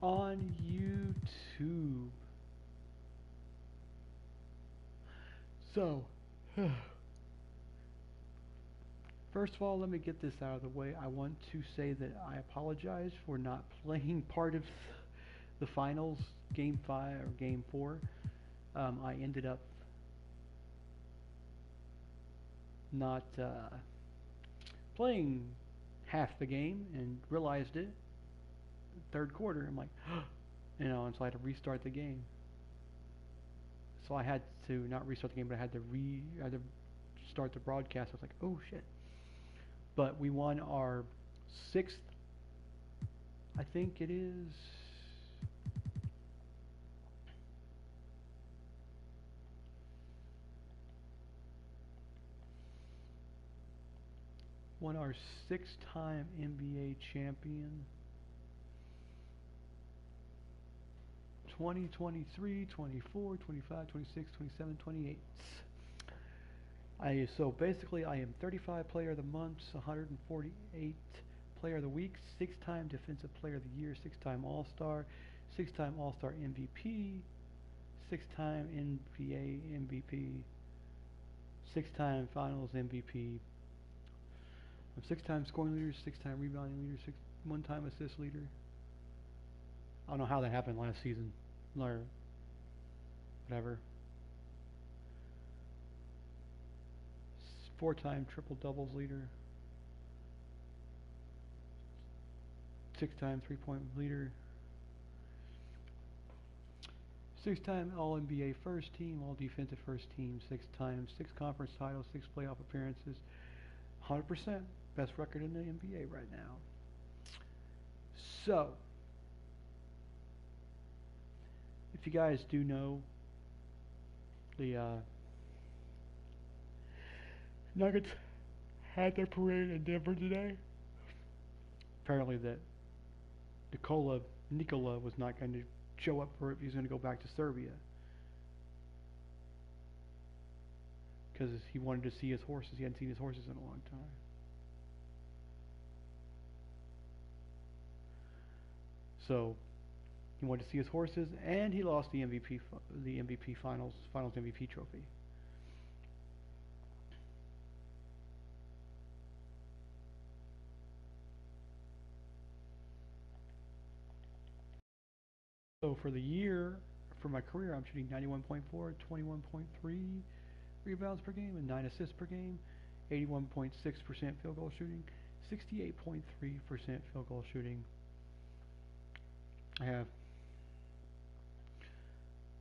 on YouTube. So, first of all, let me get this out of the way. I want to say that I apologize for not playing part of the finals, game 5 or game 4. I ended up not playing half the game and realized it third quarter. I'm like, and so I had to restart the game. So I had to not restart the game, but I had to start the broadcast. I was like, oh shit. But we won our sixth, I think it is, won our six-time NBA champion. 2023, 24, 25, 26, 27, 28. So basically I am 35 player of the month, 148 player of the week, six-time defensive player of the year, six-time All-Star, six-time All-Star MVP, six-time NBA MVP, six-time Finals MVP. I'm six-time scoring leader, six-time rebounding leader, one-time assist leader. I don't know how that happened last season, or whatever. Four-time triple doubles leader, six-time three-point leader, six-time All NBA first team, All Defensive first team, six times, six conference titles, six playoff appearances, 100% best record in the NBA right now. So, if you guys do know, the Nuggets had their parade in Denver today. Apparently, that Nikola was not going to show up for it. He was going to go back to Serbia because he wanted to see his horses. He hadn't seen his horses in a long time. So he wanted to see his horses, and he lost the MVP finals MVP trophy. So for the year, for my career, I'm shooting 91.4, 21.3 rebounds per game, and 9 assists per game, 81.6% field goal shooting, 68.3% field goal shooting. I have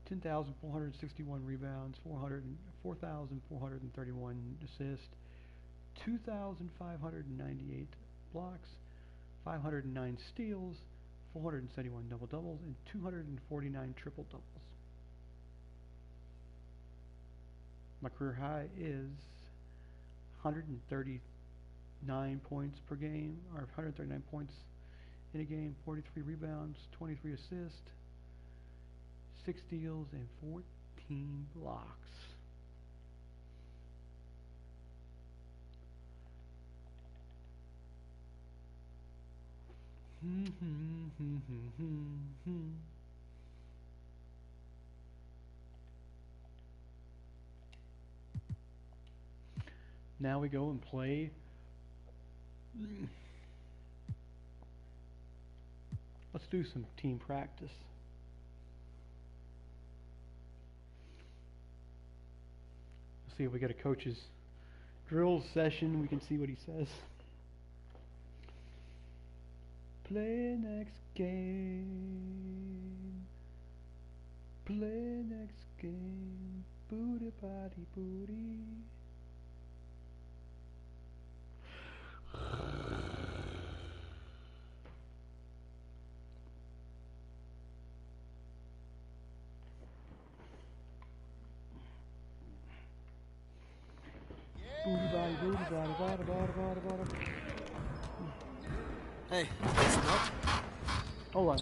10,461 rebounds, 4,431 assists, 2,598 blocks, 509 steals, 471 double doubles, and 249 triple doubles. My career high is 139 points per game, or 139 points in a game, 43 rebounds, 23 assists, 6 steals, and 14 blocks. Now we go and play. Let's do some team practice. Let's see if we get a coach's drill session. We can see what he says. Play next game. Play next game. Booty body booty. Booty body booty body body body body body. Hey, want some help? Hold on.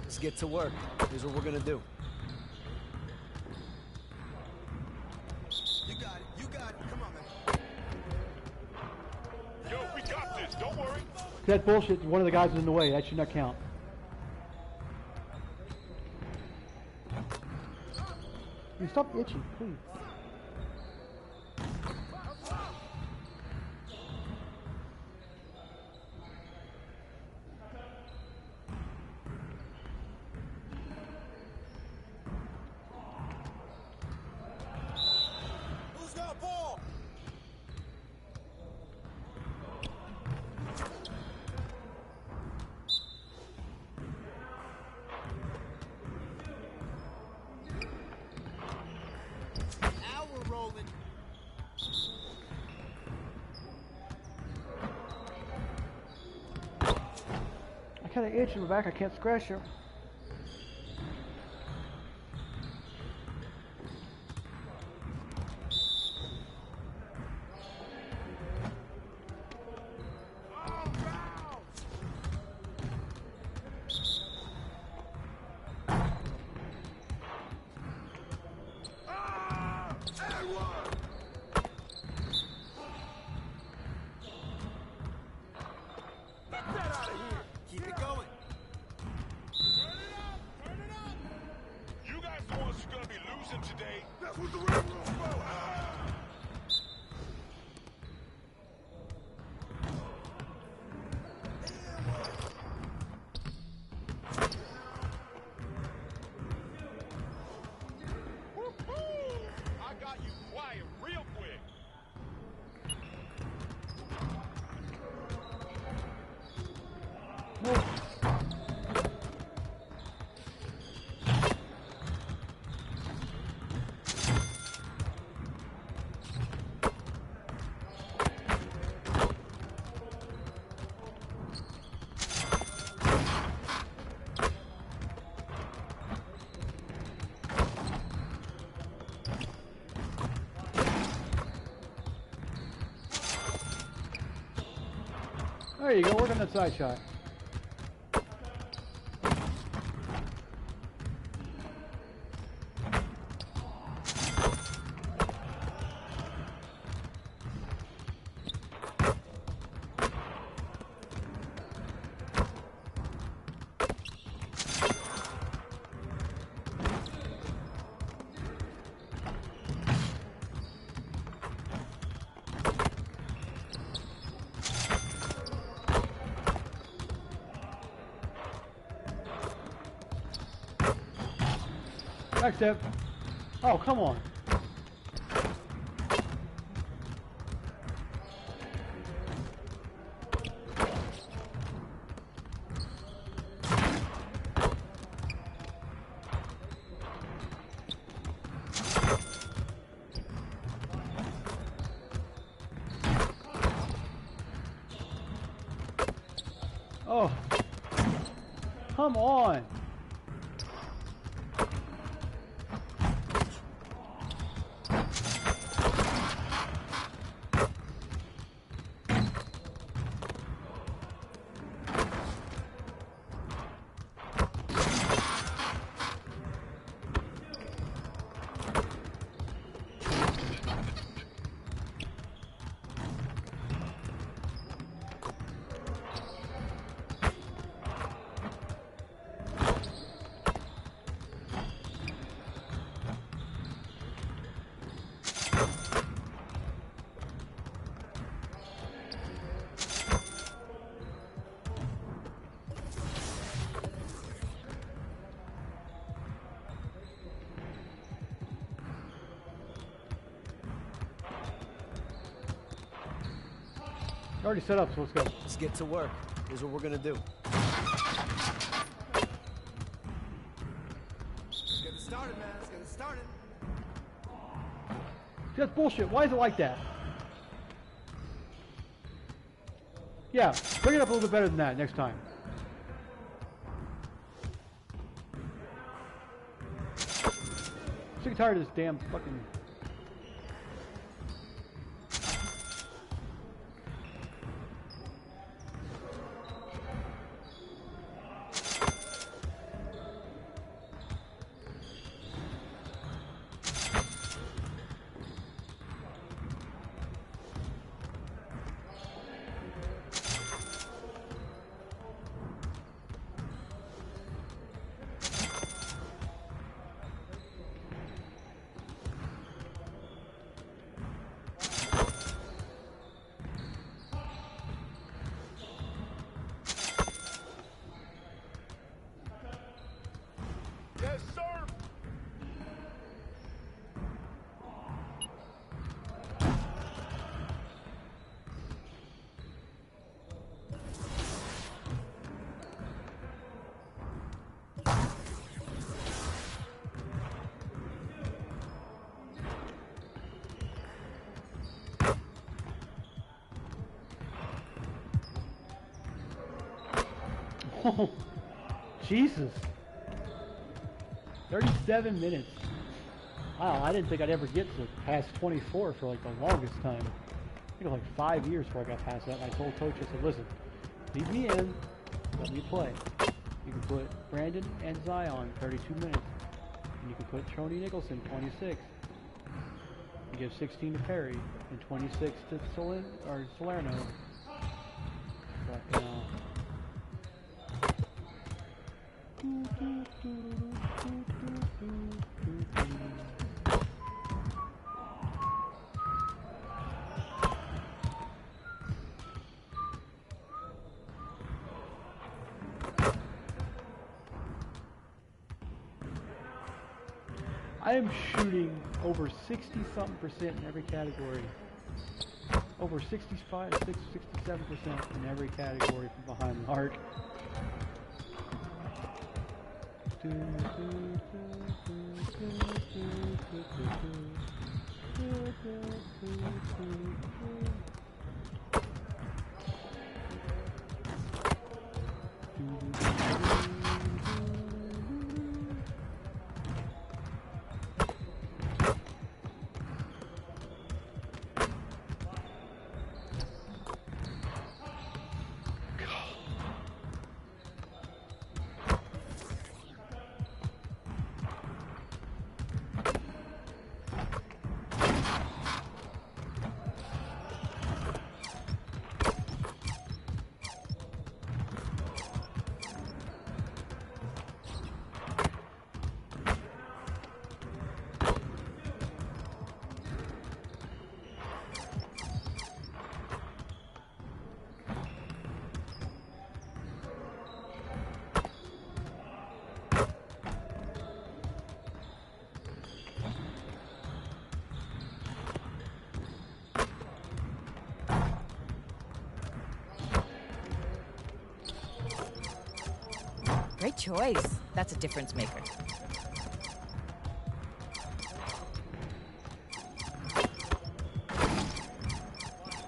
Let's get to work. Here's what we're gonna do. You got That bullshit, one of the guys was in the way. That should not count. You stop itching, please. Who's got ball? Now we're rolling. I kind of itch in the back. I can't scratch it. Keep it going. Turn it up! You guys the ones who are gonna be losing today. That's what the railroad's about. Woo-hoo! I got you quiet real quick. No. There you go, work on that side shot. Back step. Oh, come on. Oh, come on. Already set up, so let's go. Let's get to work. Here's what we're gonna do. Let's get it started, man. Let's get it started. That's bullshit. Why is it like that? Yeah, bring it up a little bit better than that next time. Sick and tired of this damn fucking... Oh, Jesus. 37 minutes. Wow, I didn't think I'd ever get to past 24 for like the longest time. I think it was like 5 years before I got past that. And I told Coach, I said, listen, leave me in, let me play. You can put Brandon and Zion 32 minutes. And you can put Tony Nicholson 26. You give 16 to Perry and 26 to Salerno. But, you know. I am shooting over 60-something% in every category. Over 65, 67% in every category from behind the arc. Great choice. That's a difference maker.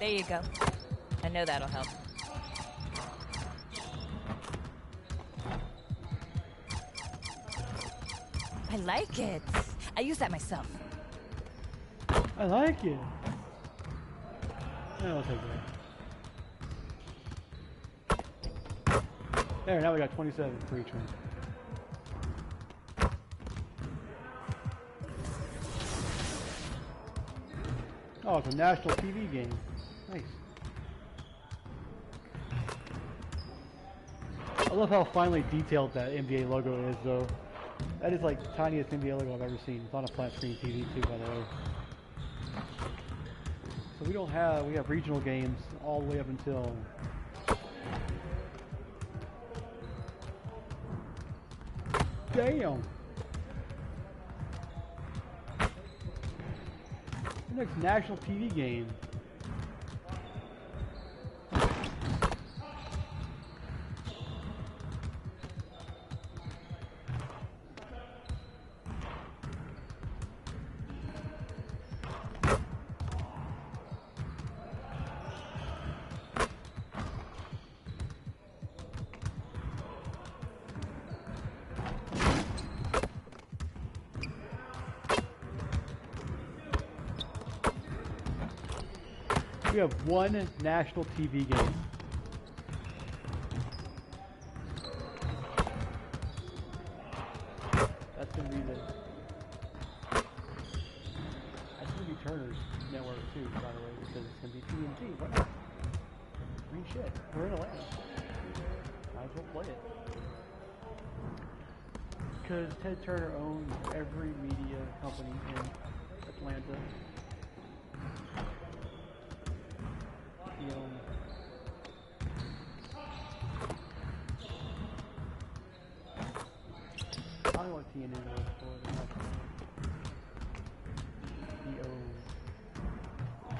There you go. I know that'll help. I like it. I use that myself. I like it. Yeah, I'll take that. There, now we got 27 for each one. Oh, it's a national TV game. Nice. I love how finely detailed that NBA logo is, though. That is like the tiniest NBA logo I've ever seen. It's on a flat screen TV too, by the way. So we have regional games all the way up until damn. The next national TV game. We have one national TV game. That's gonna be Turner's network too, by the way, because it's gonna be TNT. What? I mean, shit. We're in Atlanta. Might as well play it. Because Ted Turner owns every media company in Atlanta. I don't know what TNN was for. He owns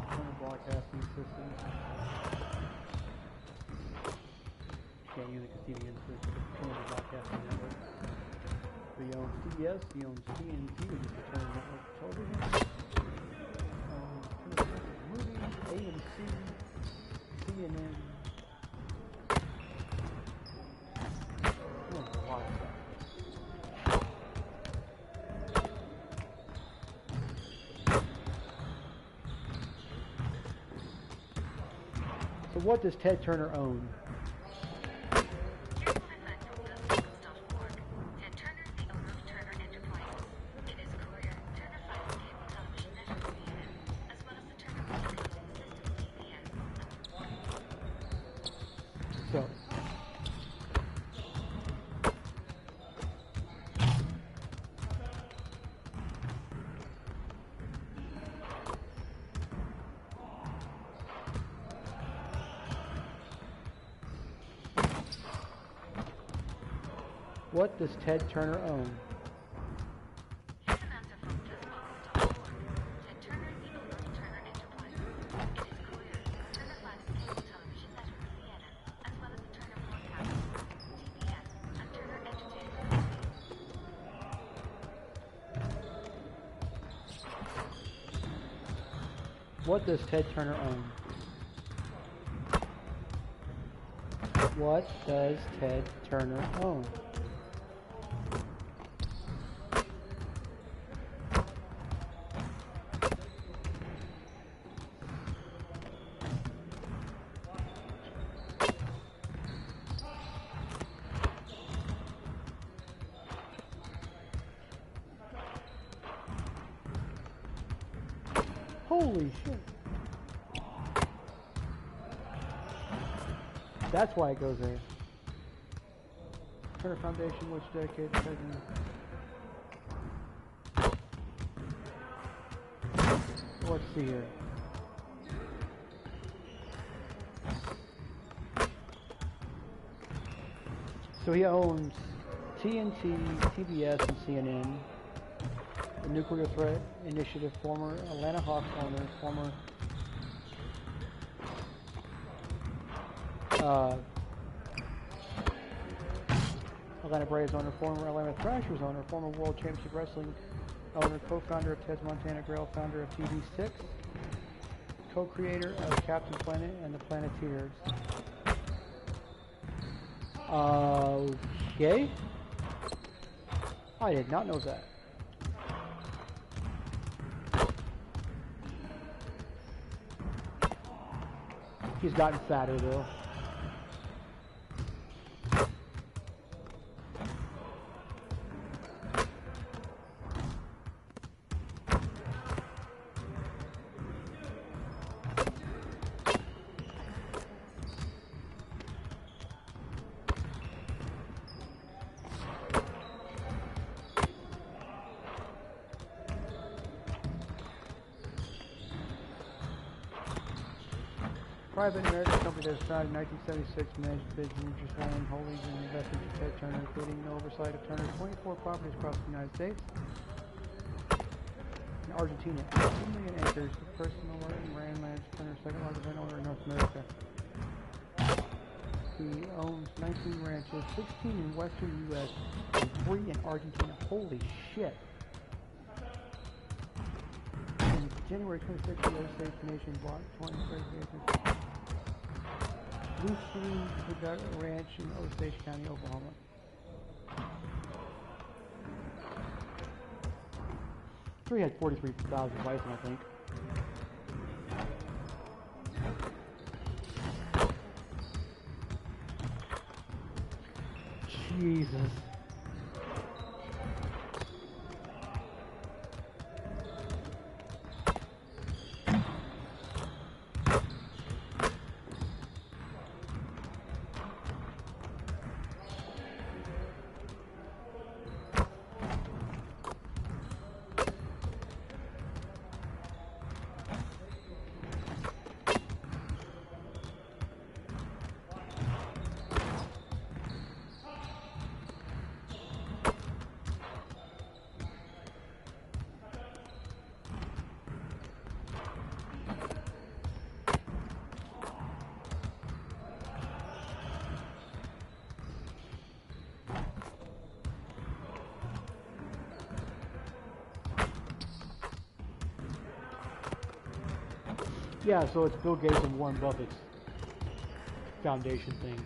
Turner Broadcasting Systems. Can't use it because TNN is Turner Broadcasting Network. But he owns CBS, he owns TNT, which is the Turner Network Television. Turner Movies, AMC, CNN. So what does Ted Turner own? So, what does Ted Turner own? What does Ted Turner own? What does Ted Turner own? Holy shit. That's why it goes there. Turner Foundation, which dedicated to let's see here. So he owns TNT, TBS, and CNN. The Nuclear Threat Initiative, former Atlanta Hawks owner, former Atlanta Braves owner, former Atlanta Thrashers owner, former World Championship Wrestling owner, co-founder of Ted's Montana Grill, founder of TV6, co-creator of Captain Planet and the Planeteers. Okay. I did not know that. He's gotten fatter though. Private American company that was founded in 1976, managed business interest owned holdings and investments of Ted Turner, including the oversight of Turner's 24 properties across the United States. In Argentina, 2 million acres of personal land managed Turner's second largest landowner in North America. He owns 19 ranches, 16 in western U.S. and 3 in Argentina. Holy shit. In January 26th, the Osage Nation bought 23 acres. Lucy Ranch in Osage County, Oklahoma. He had 43,000 bison, I think. Jesus. Yeah, so it's Bill Gates and Warren Buffett's foundation thing,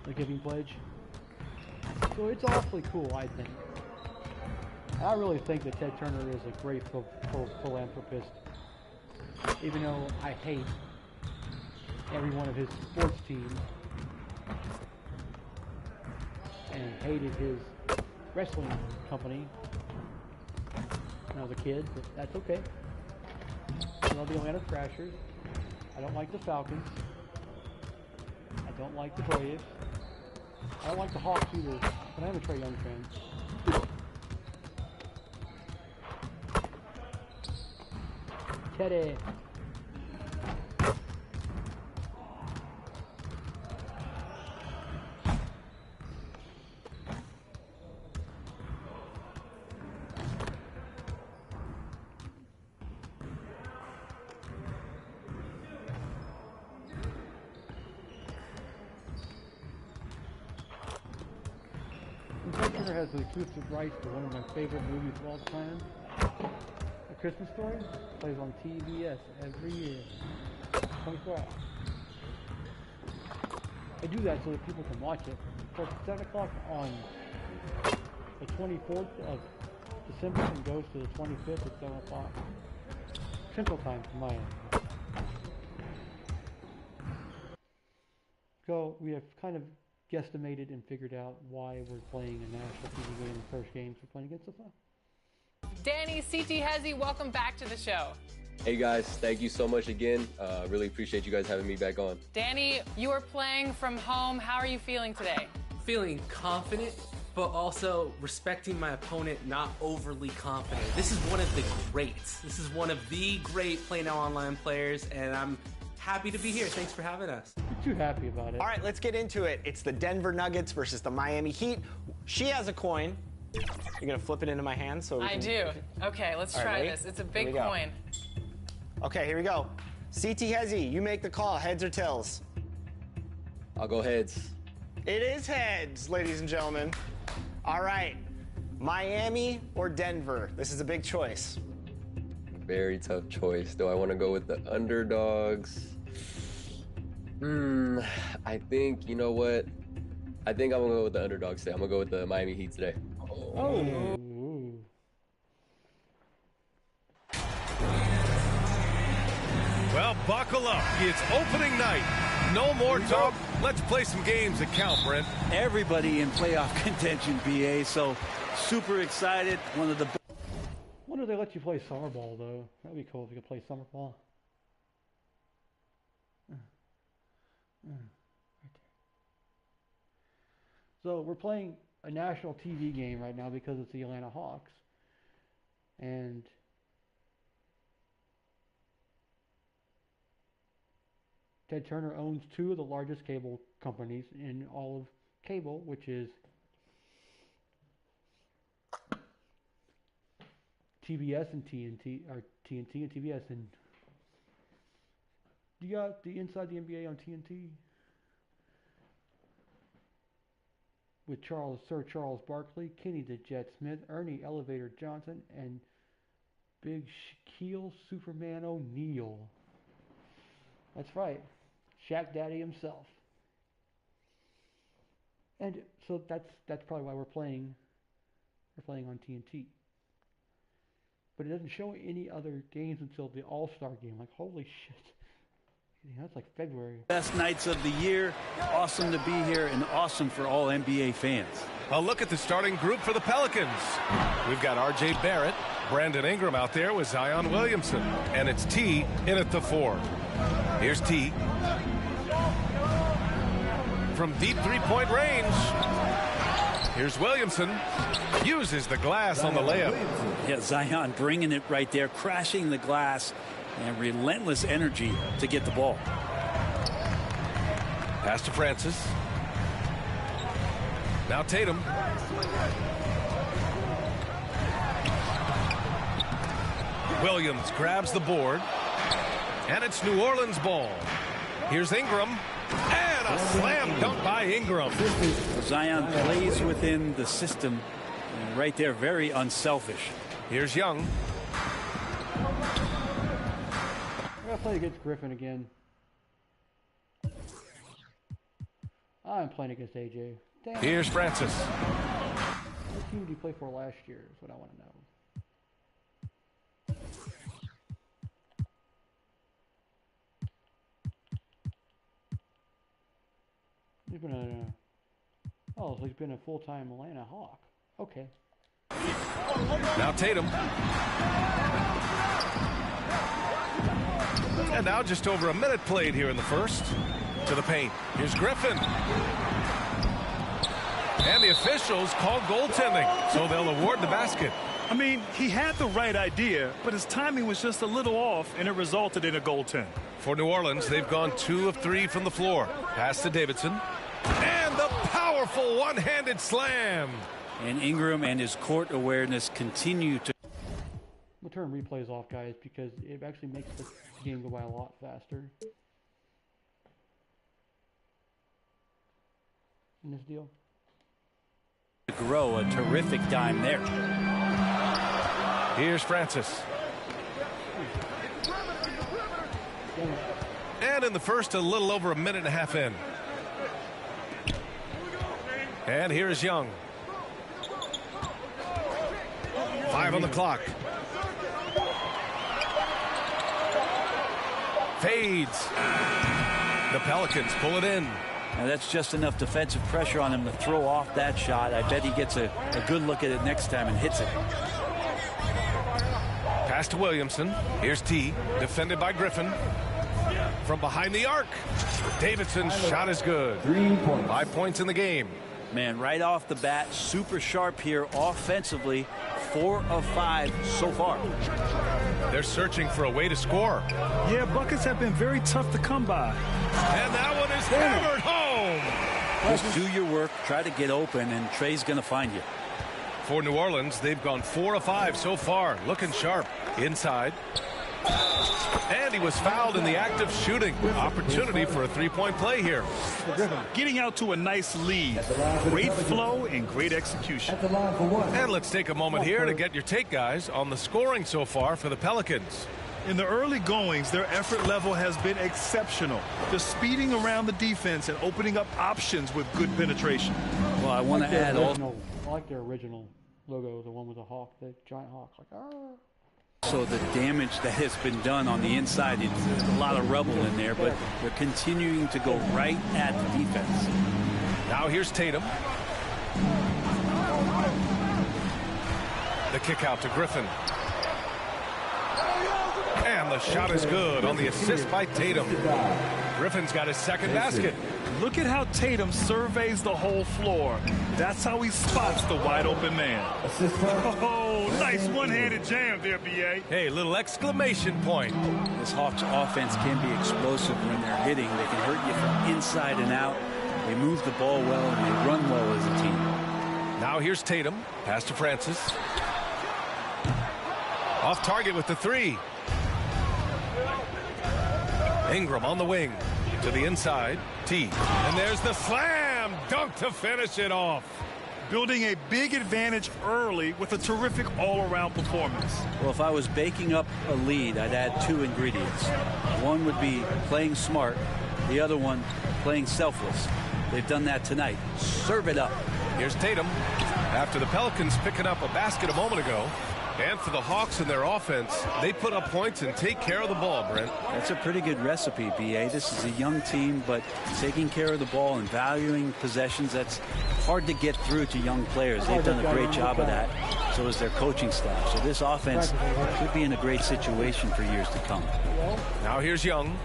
the Giving Pledge. So it's awfully cool, I think. I really think that Ted Turner is a great philanthropist, even though I hate every one of his sports teams and hated his wrestling company when I was a kid, but that's okay. I love the Atlanta Thrashers. I don't like the Falcons. I don't like the Braves. I don't like the Hawks either, but I'm a Trae Young fan. Teddy. Turner has the exclusive rights to one of my favorite movies of all time, A Christmas Story. Plays on TBS every year, 24 hours. I do that so that people can watch it. It starts at 7 o'clock on the 24th of December and goes to the 25th at 7 o'clock Central Time from my end. So we have kind of guesstimated and figured out why we're playing a national TV game. The first games we're playing against the Fun. Danny, CT Hezzy, welcome back to the show. Hey guys, thank you so much again. Really appreciate you guys having me back on. Danny, you are playing from home. How are you feeling today? Feeling confident, but also respecting my opponent, not overly confident. This is one of the greats. This is one of the great Play Now Online players, and I'm happy to be here. Thanks for having us. You're too happy about it. All right, let's get into it. It's the Denver Nuggets versus the Miami Heat. She has a coin. You're going to flip it into my hand? I do. Okay, let's try this. It's a big coin. Okay, here we go. CT Hezzy, you make the call. Heads or tails? I'll go heads. It is heads, ladies and gentlemen. All right. Miami or Denver? This is a big choice. Very tough choice. Do I want to go with the underdogs? I think, you know what? I think I'm going to go with the underdogs today. I'm going to go with the Miami Heat today. Oh. Well, buckle up. It's opening night. No more talk. Let's play some games that count, Brent. Everybody in playoff contention, BA, so super excited. One of the Wonder if they let you play summer ball, though. That'd be cool if you could play summer ball. Right there. So we're playing a national TV game right now because it's the Atlanta Hawks. And Ted Turner owns two of the largest cable companies in all of cable, which is TBS and TNT, or TNT and TBS. And you got the Inside the NBA on TNT with Sir Charles Barkley, Kenny the Jet Smith, Ernie Elevator Johnson, and Big Shaquille Superman O'Neal. That's right, Shaq Daddy himself. And so that's probably why we're playing on TNT. But it doesn't show any other games until the All-Star game. Like, holy shit. Yeah, that's like February. best nights of the year. Awesome to be here and awesome for all NBA fans. A look at the starting group for the Pelicans. We've got R.J. Barrett, Brandon Ingram out there with Zion Williamson. And it's T in at the 4. Here's T. From deep three-point range. Here's Williamson. Uses the glass on the layup. Yeah, Zion bringing it right there, crashing the glass, and relentless energy to get the ball. Pass to Francis. Now Tatum. Williams grabs the board. And it's New Orleans ball. Here's Ingram. And a slam dunk by Ingram. Zion plays within the system. And right there, very unselfish. Here's Young. We're going to play against Griffin again. I'm playing against AJ. Damn. Here's Francis. What team did he play for last year is what I want to know. He's been so he's been a full-time Atlanta Hawk. Okay. Now Tatum. And now just over a minute played here in the first. To the paint. Here's Griffin. And the officials call goaltending, so they'll award the basket. I mean, he had the right idea, but his timing was just a little off, and it resulted in a goaltend. For New Orleans, they've gone 2 of 3 from the floor. Pass to Davidson. And the powerful one-handed slam. And Ingram and his court awareness continue to... We'll turn replays off, guys, because it actually makes the game go by a lot faster. In this deal. Grow a terrific dime there. Here's Francis. And in the first, a little over a minute and a half in. And here's Young. 5 on the clock. Fades. The Pelicans pull it in. Now that's just enough defensive pressure on him to throw off that shot. I bet he gets a good look at it next time and hits it. Pass to Williamson. Here's T. Defended by Griffin. From behind the arc. Davidson's shot is good. 3 points. 5 points in the game. Man, right off the bat, super sharp here offensively. 4 of 5 so far. They're searching for a way to score. Yeah, buckets have been very tough to come by. And that one is hammered home. Just do your work, try to get open, and Trey's going to find you. For New Orleans, they've gone 4 of 5 so far. Looking sharp. Inside. And he was fouled in the act of shooting. Opportunity for a three-point play here. Getting out to a nice lead. Great flow and great execution. And let's take a moment here to get your take, guys, on the scoring so far for the Pelicans. In the early goings, their effort level has been exceptional. Just speeding around the defense and opening up options with good penetration. Well, I want to add I like their original logo, the one with the hawk, the giant hawk. Like, So the damage that has been done on the inside, there's a lot of rubble in there, but they're continuing to go right at the defense. Now here's Tatum. The kick out to Griffin. And the shot is good on the assist by Tatum. Griffin's got his second basket. Look at how Tatum surveys the whole floor. That's how he spots the wide open man. Oh, nice one-handed jam there, B.A. Hey, little exclamation point. This Hawks offense can be explosive when they're hitting. They can hurt you from inside and out. They move the ball well and they run well as a team. Now here's Tatum. Pass to Francis. Off target with the three. Ingram on the wing. To the inside. T. And there's the slam dunk to finish it off. Building a big advantage early with a terrific all-around performance. Well, if I was baking up a lead, I'd add 2 ingredients. One would be playing smart. The other one, playing selfless. They've done that tonight. Serve it up. Here's Tatum. After the Pelicans picking up a basket a moment ago. And for the Hawks and their offense, they put up points and take care of the ball, Brent. That's a pretty good recipe, B.A. This is a young team, but taking care of the ball and valuing possessions, that's hard to get through to young players. They've done a great job of that. So is their coaching staff. So this offense could be in a great situation for years to come. Now here's Young.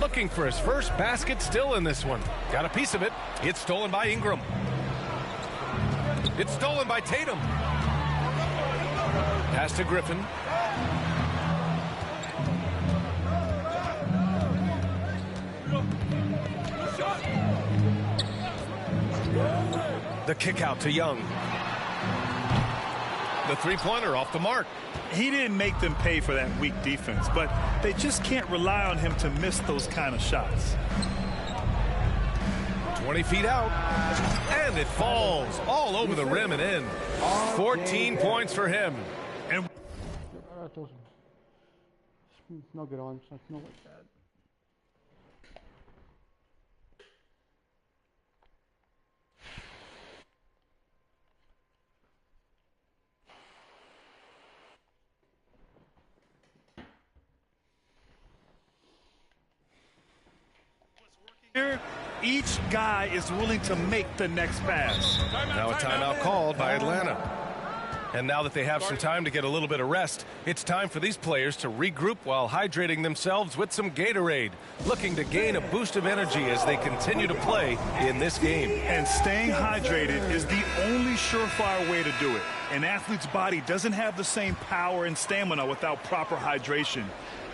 Looking for his first basket still in this one. Got a piece of it. It's stolen by Ingram. It's stolen by Tatum. Pass to Griffin. The kick out to Young. The three-pointer off the mark. He didn't make them pay for that weak defense, but they just can't rely on him to miss those kind of shots. 20 feet out. And it falls all over the rim and in. 14 points for him. And no good on, so it's no like that. here Each guy is willing to make the next pass. Now a timeout called by Atlanta. And now that they have some time to get a little bit of rest, it's time for these players to regroup while hydrating themselves with some Gatorade, looking to gain a boost of energy as they continue to play in this game. And staying hydrated is the only surefire way to do it. An athlete's body doesn't have the same power and stamina without proper hydration.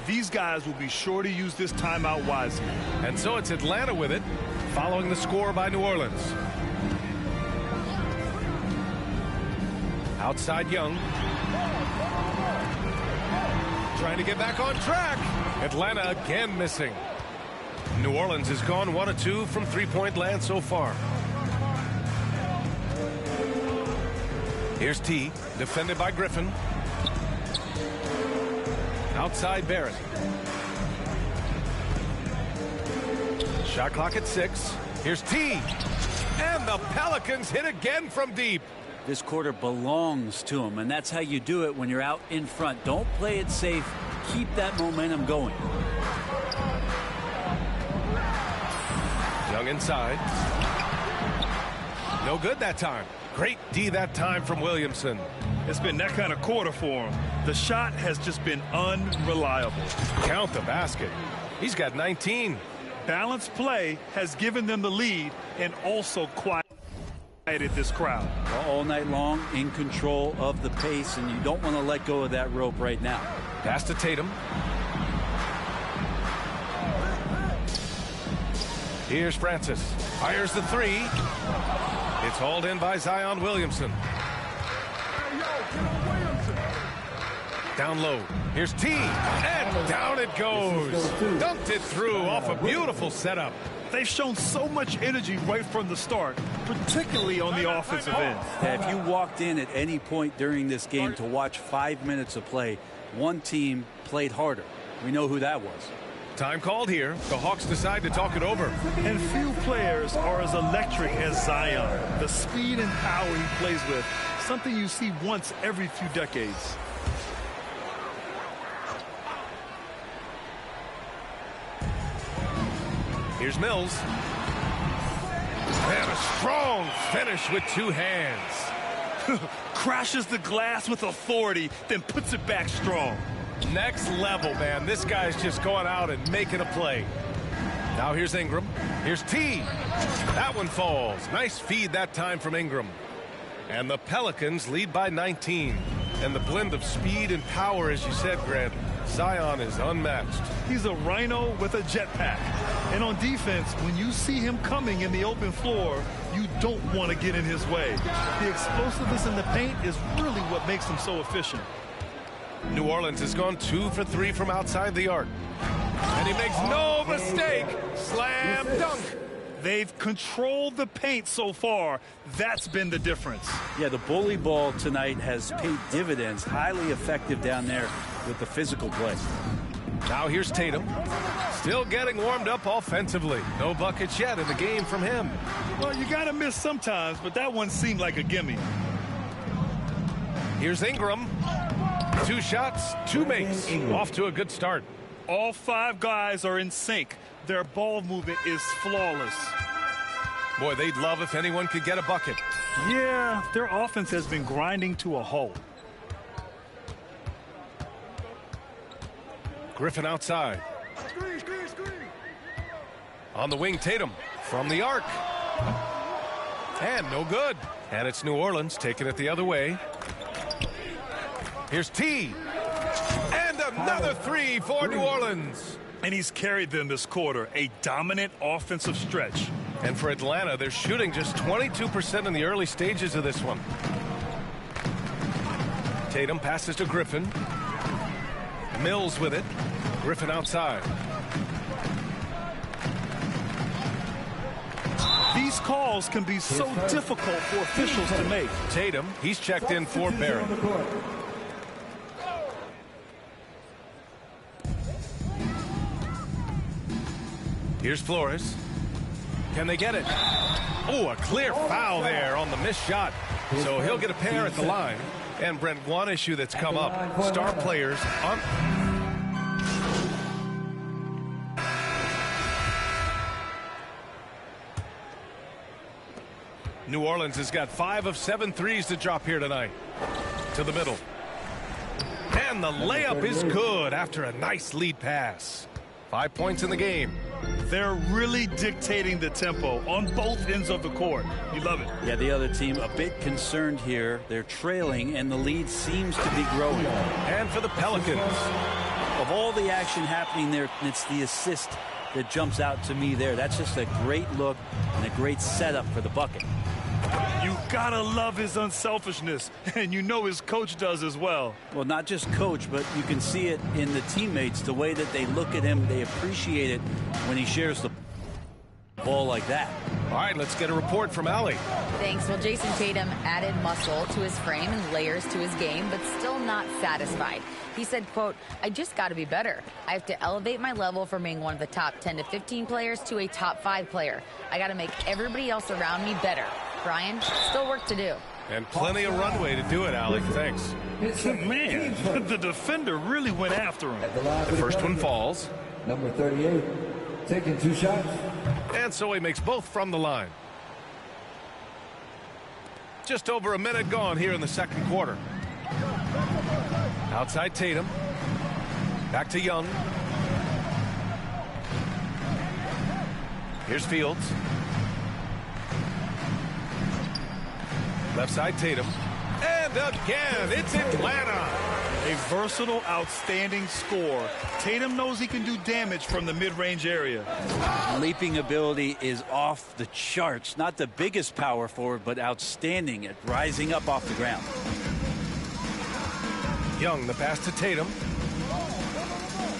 These guys will be sure to use this timeout wisely. And so it's Atlanta with it, following the score by New Orleans. Outside Young. Trying to get back on track. Atlanta again missing. New Orleans has gone 1 of 2 from three-point land so far. Here's T, defended by Griffin. Outside Barrett. Shot clock at 6. Here's T. And the Pelicans hit again from deep. This quarter belongs to him, and that's how you do it when you're out in front. Don't play it safe. Keep that momentum going. Young inside. No good that time. Great D that time from Williamson. It's been that kind of quarter for him. The shot has just been unreliable. Count the basket. He's got 19. Balanced play has given them the lead and also quieted this crowd. All night long, in control of the pace, and you don't want to let go of that rope right now. Pass to Tatum. Here's Francis. Fires the three. It's hauled in by Zion Williamson. Down low. Here's T. And down it goes. Dunked it through off a beautiful setup. They've shown so much energy right from the start, particularly on the offensive end. Yeah, if you walked in at any point during this game to watch 5 minutes of play, one team played harder. We know who that was. Time called here. The Hawks decide to talk it over. And few players are as electric as Zion. The speed and power he plays with, something you see once every few decades. Here's Mills. And a strong finish with two hands. Crashes the glass with authority, then puts it back strong. Next level, man. This guy's just going out and making a play. Now here's Ingram. Here's T. That one falls. Nice feed that time from Ingram. And the Pelicans lead by 19. And the blend of speed and power, as you said, Grant, Zion is unmatched. He's a rhino with a jetpack. And on defense, when you see him coming in the open floor, you don't want to get in his way. The explosiveness in the paint is really what makes him so efficient. New Orleans has gone 2 for 3 from outside the arc. And he makes no mistake. Slam dunk. They've controlled the paint so far. That's been the difference. Yeah, the bully ball tonight has paid dividends. Highly effective down there with the physical play. Now here's Tatum. Still getting warmed up offensively. No buckets yet in the game from him. Well, you got to miss sometimes, but that one seemed like a gimme. Here's Ingram. 2 shots, 2 makes. Off to a good start. All 5 guys are in sync. Their ball movement is flawless. Boy, they'd love if anyone could get a bucket. Yeah, their offense has been grinding to a halt. Griffin outside. On the wing, Tatum from the arc. And no good. And it's New Orleans taking it the other way. Here's T. And another 3 for New Orleans. And he's carried them this quarter, a dominant offensive stretch. And for Atlanta, they're shooting just 22% in the early stages of this one. Tatum passes to Griffin. Mills with it. Griffin outside. These calls can be so difficult for officials to make. Tatum, he's checked in for Barrett. Here's Flores. Can they get it? Oh, a clear foul there on the missed shot. So he'll get a pair at the line. And Brent, one issue that's come up, star players on... New Orleans has got 5 of 7 threes to drop here tonight. To the middle. And the layup is good after a nice lead pass. 5 points in the game. They're really dictating the tempo on both ends of the court. You love it. Yeah, the other team a bit concerned here. They're trailing, and the lead seems to be growing. And for the Pelicans. Of all the action happening there, it's the assist that jumps out to me there. That's just a great look and a great setup for the bucket. You gotta love his unselfishness, and you know his coach does as well. Well, not just coach, but you can see it in the teammates, the way that they look at him. They appreciate it when he shares the ball like that. All right, let's get a report from Allie. Thanks. Well, Jason Tatum added muscle to his frame and layers to his game, but still not satisfied. He said, quote, "I just got to be better. I have to elevate my level from being one of the top 10 to 15 players to a top 5 player. I got to make everybody else around me better." Brian, still work to do. And plenty of runway to do it, Allie. Thanks. Man, the defender really went after him. The first one falls. Number 38, taking 2 shots. And so he makes both from the line. Just over a minute gone here in the second quarter. Outside Tatum. Back to Young. Here's Fields. Left side Tatum. And again, it's Atlanta. A versatile, outstanding scorer. Tatum knows he can do damage from the mid-range area. Leaping ability is off the charts. Not the biggest power forward, but outstanding at rising up off the ground. Young, the pass to Tatum.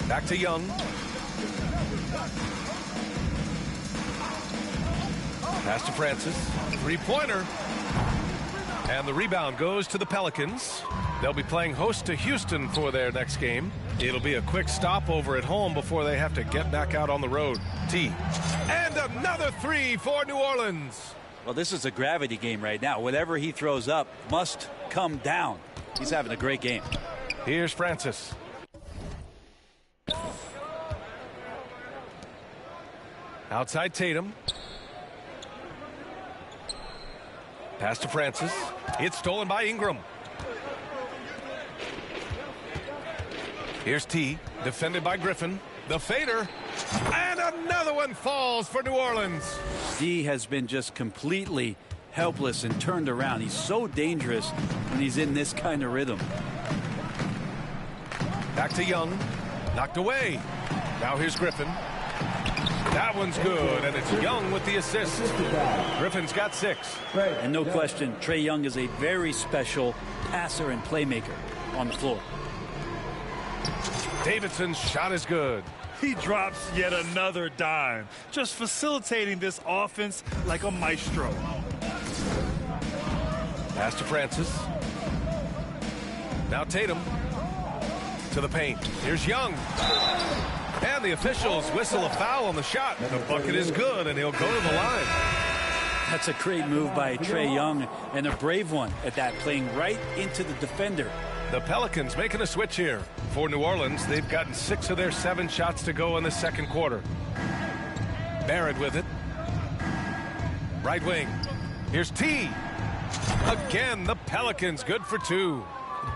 Back to Young. Pass to Francis. Three-pointer. And the rebound goes to the Pelicans. They'll be playing host to Houston for their next game. It'll be a quick stopover at home before they have to get back out on the road. T. And another 3 for New Orleans. Well, this is a gravity game right now. Whatever he throws up must come down. He's having a great game. Here's Francis. Outside Tatum. Pass to Francis. It's stolen by Ingram. Here's T. Defended by Griffin. The fader. And another one falls for New Orleans. D has been just completely helpless and turned around. He's so dangerous when he's in this kind of rhythm. Back to Young. Knocked away. Now here's Griffin. That one's good, and it's Young with the assist. Griffin's got 6. And no question, Trae Young is a very special passer and playmaker on the floor. Davidson's shot is good. He drops yet another dime, just facilitating this offense like a maestro. Pass to Francis. Now Tatum. To the paint. Here's Young. And the officials whistle a foul on the shot. The bucket is good, and he'll go to the line. That's a great move by Trae Young, and a brave one at that, playing right into the defender. The Pelicans making a switch here. For New Orleans, they've gotten 6 of their 7 shots to go in the second quarter. Barrett with it. Right wing. Here's T. Again, the Pelicans good for 2.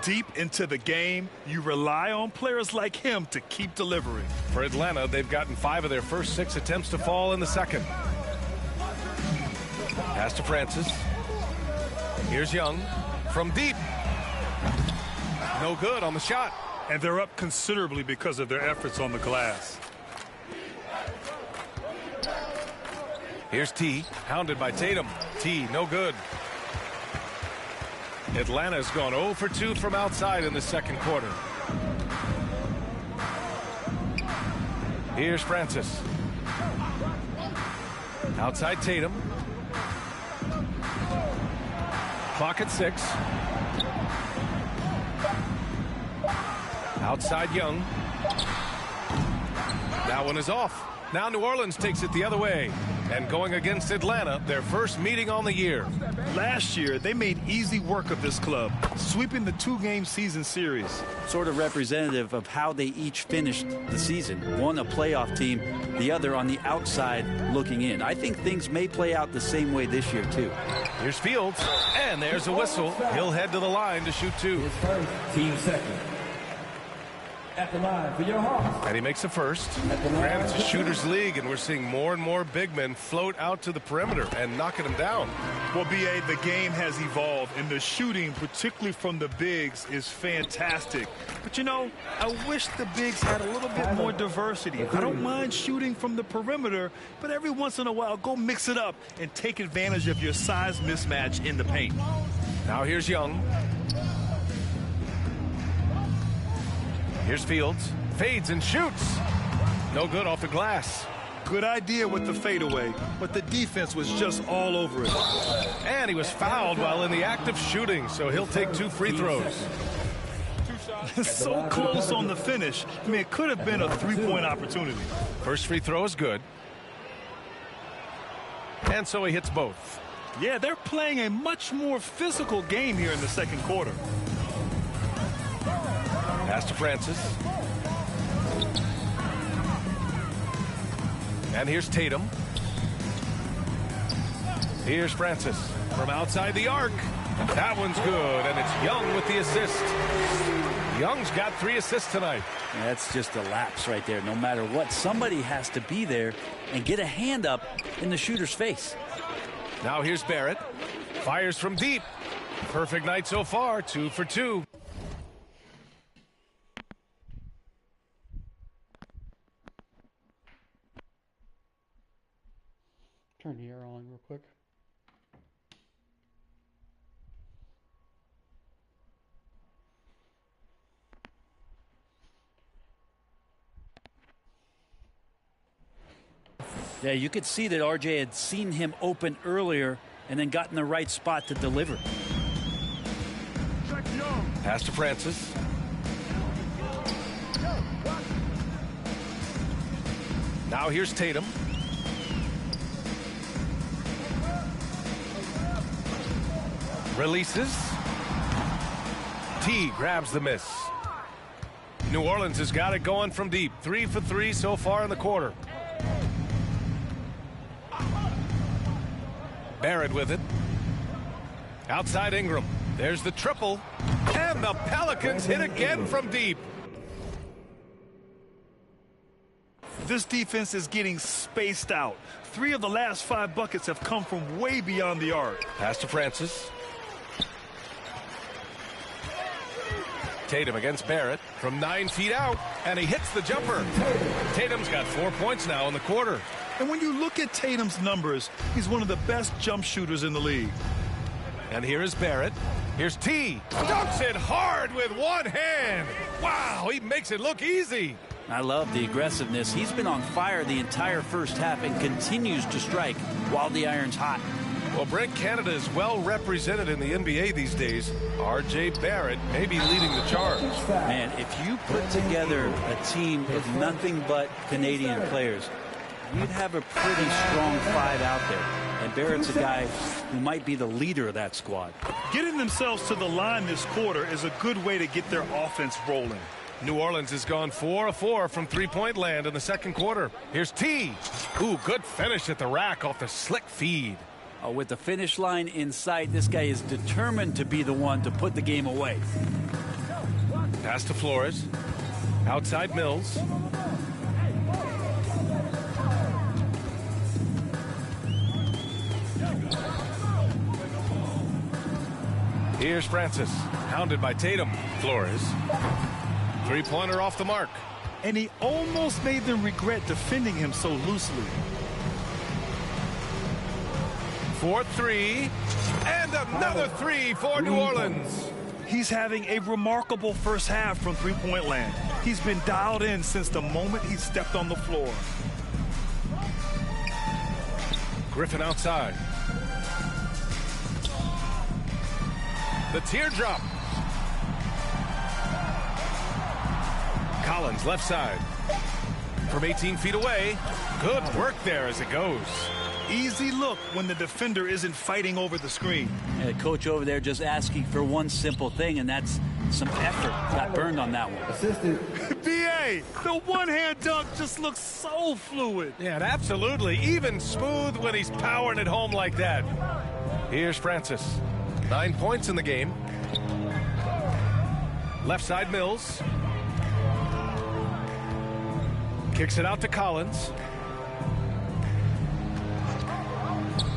Deep into the game, you rely on players like him to keep delivering. For Atlanta, they've gotten 5 of their first 6 attempts to fall in the second. Pass to Francis. Here's Young. From deep. No good on the shot. And they're up considerably because of their efforts on the glass. Here's T. Hounded by Tatum. T. No good. Atlanta's gone 0 for 2 from outside in the second quarter. Here's Francis. Outside Tatum. Clock at 6. Outside Young. That one is off. Now New Orleans takes it the other way. And going against Atlanta, their first meeting on the year. Last year, they made easy work of this club, sweeping the 2-game season series. Sort of representative of how they each finished the season. One a playoff team, the other on the outside looking in. I think things may play out the same way this year, too. Here's Fields, and there's a whistle. He'll head to the line to shoot 2. His first, team second. At the line for your Hawks. And he makes a first. Granted, it's a shooter's league, and we're seeing more and more big men float out to the perimeter and knocking them down. Well, B.A., the game has evolved, and the shooting, particularly from the bigs, is fantastic. But, you know, I wish the bigs had a little bit more diversity. I don't mind shooting from the perimeter, but every once in a while, go mix it up and take advantage of your size mismatch in the paint. Now here's Young. Here's Fields. Fades and shoots. No good off the glass. Good idea with the fadeaway, but the defense was just all over it. And he was fouled while in the act of shooting, so he'll take 2 free throws. So close on the finish. I mean, it could have been a 3-point opportunity. First free throw is good. And so he hits both. Yeah, they're playing a much more physical game here in the second quarter. Pass to Francis. And here's Tatum. Here's Francis from outside the arc. That one's good, and it's Young with the assist. Young's got 3 assists tonight. That's just a lapse right there. No matter what, somebody has to be there and get a hand up in the shooter's face. Now here's Barrett. Fires from deep. Perfect night so far, 2 for 2. Turn the air on real quick. Yeah, you could see that RJ had seen him open earlier and then got in the right spot to deliver. Pass to Francis. Now here's Tatum. Releases. T grabs the miss. New Orleans has got it going from deep. 3 for 3 so far in the quarter. Barrett with it. Outside Ingram. There's the triple. And the Pelicans hit again from deep. This defense is getting spaced out. 3 of the last 5 buckets have come from way beyond the arc. Pass to Francis. Tatum against Barrett from 9 feet out, and he hits the jumper. Tatum's got 4 points now in the quarter. And when you look at Tatum's numbers, he's one of the best jump shooters in the league. And here is Barrett. Here's T. Dunks it hard with one hand. Wow, he makes it look easy. I love the aggressiveness. He's been on fire the entire first half and continues to strike while the iron's hot. Well, Brent, Canada is well represented in the NBA these days. R.J. Barrett may be leading the charge. Man, if you put together a team of nothing but Canadian players, you'd have a pretty strong 5 out there. And Barrett's a guy who might be the leader of that squad. Getting themselves to the line this quarter is a good way to get their offense rolling. New Orleans has gone 4 of 4 from three-point land in the second quarter. Here's T. Ooh, good finish at the rack off the slick feed. With the finish line in sight, this guy is determined to be the one to put the game away. Pass to Flores. Outside Mills. Here's Francis. Hounded by Tatum. Flores. Three-pointer off the mark. And he almost made them regret defending him so loosely. 4-3, and another 3 for New Orleans. He's having a remarkable first half from three-point land. He's been dialed in since the moment he stepped on the floor. Griffin outside. The teardrop. Collins left side. from 18 feet away. Good work there as it goes. Easy look when the defender isn't fighting over the screen. And the coach over there just asking for one simple thing, and that's some effort. Got burned on that one. Assisted. B.A., the one-hand dunk just looks so fluid. Yeah, and absolutely. Even smooth when he's powering it home like that. Here's Francis. 9 points in the game. Left side Mills. Kicks it out to Collins.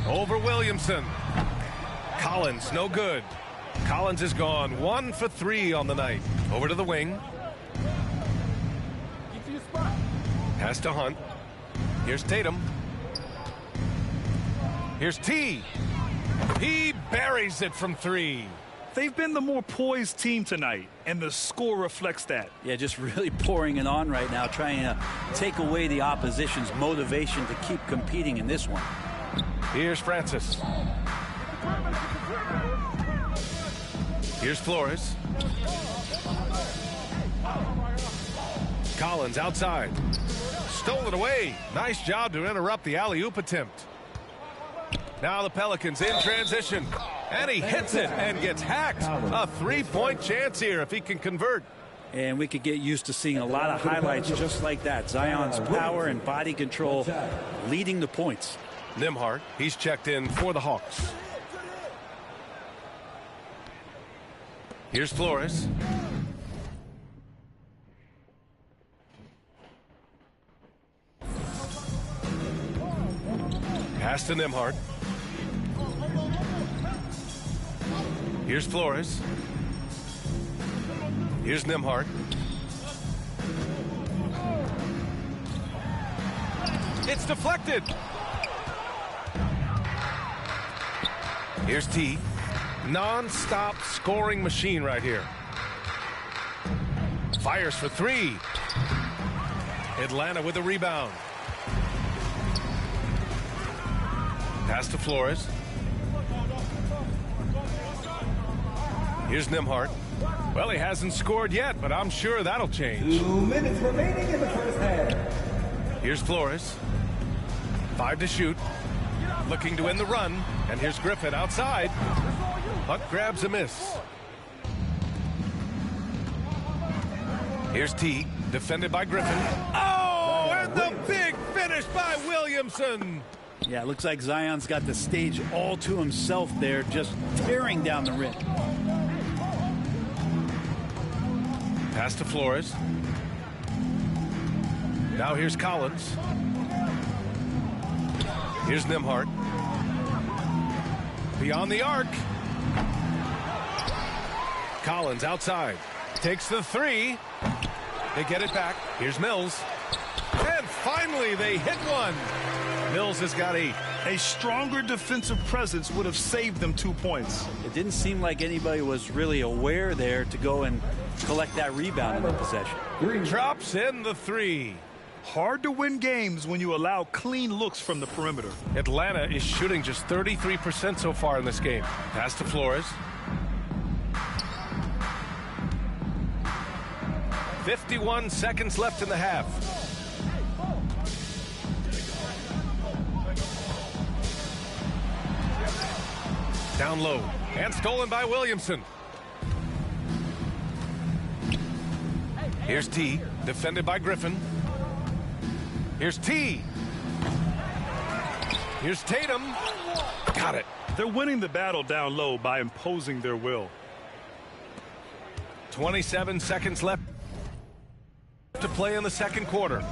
Over Williamson. Collins, no good. Collins is gone. 1 for 3 on the night. Over to the wing. Pass to Hunt. Here's Tatum. Here's T. He buries it from 3. They've been the more poised team tonight, and the score reflects that. Yeah, just really pouring it on right now, trying to take away the opposition's motivation to keep competing in this one. Here's Francis. Here's Flores. Collins outside. Stole it away. Nice job to interrupt the alley-oop attempt. Now the Pelicans in transition. And he hits it and gets hacked. A 3-point chance here if he can convert. And we could get used to seeing a lot of highlights just like that. Zion's power and body control leading the points. Nembhard, he's checked in for the Hawks. Here's Flores. Pass to Nembhard. Here's Flores. Here's Nembhard. It's deflected. Here's T. Non-stop scoring machine right here. Fires for 3. Atlanta with the rebound. Pass to Flores. Here's Nembhard. Well, he hasn't scored yet, but I'm sure that'll change. 2 minutes remaining in the first half. Here's Flores. 5 to shoot. Looking to end the run. And here's Griffin outside. Hunt grabs a miss. Here's T. Defended by Griffin. Oh, and the big finish by Williamson. Yeah, it looks like Zion's got the stage all to himself there, just tearing down the rim. Pass to Flores. Now here's Collins. Here's Nembhard. Beyond the arc. Collins outside. Takes the 3. They get it back. Here's Mills. And finally they hit one. Mills has got 8. A stronger defensive presence would have saved them 2 points. It didn't seem like anybody was really aware there to go and collect that rebound in the possession. Drops in the 3. Hard to win games when you allow clean looks from the perimeter. Atlanta is shooting just 33% so far in this game. Pass to Flores. 51 seconds left in the half. Down low and stolen by Williamson. Here's T. Defended by Griffin. Here's T. Here's Tatum. Got it. They're winning the battle down low by imposing their will. 27 seconds left to play in the second quarter.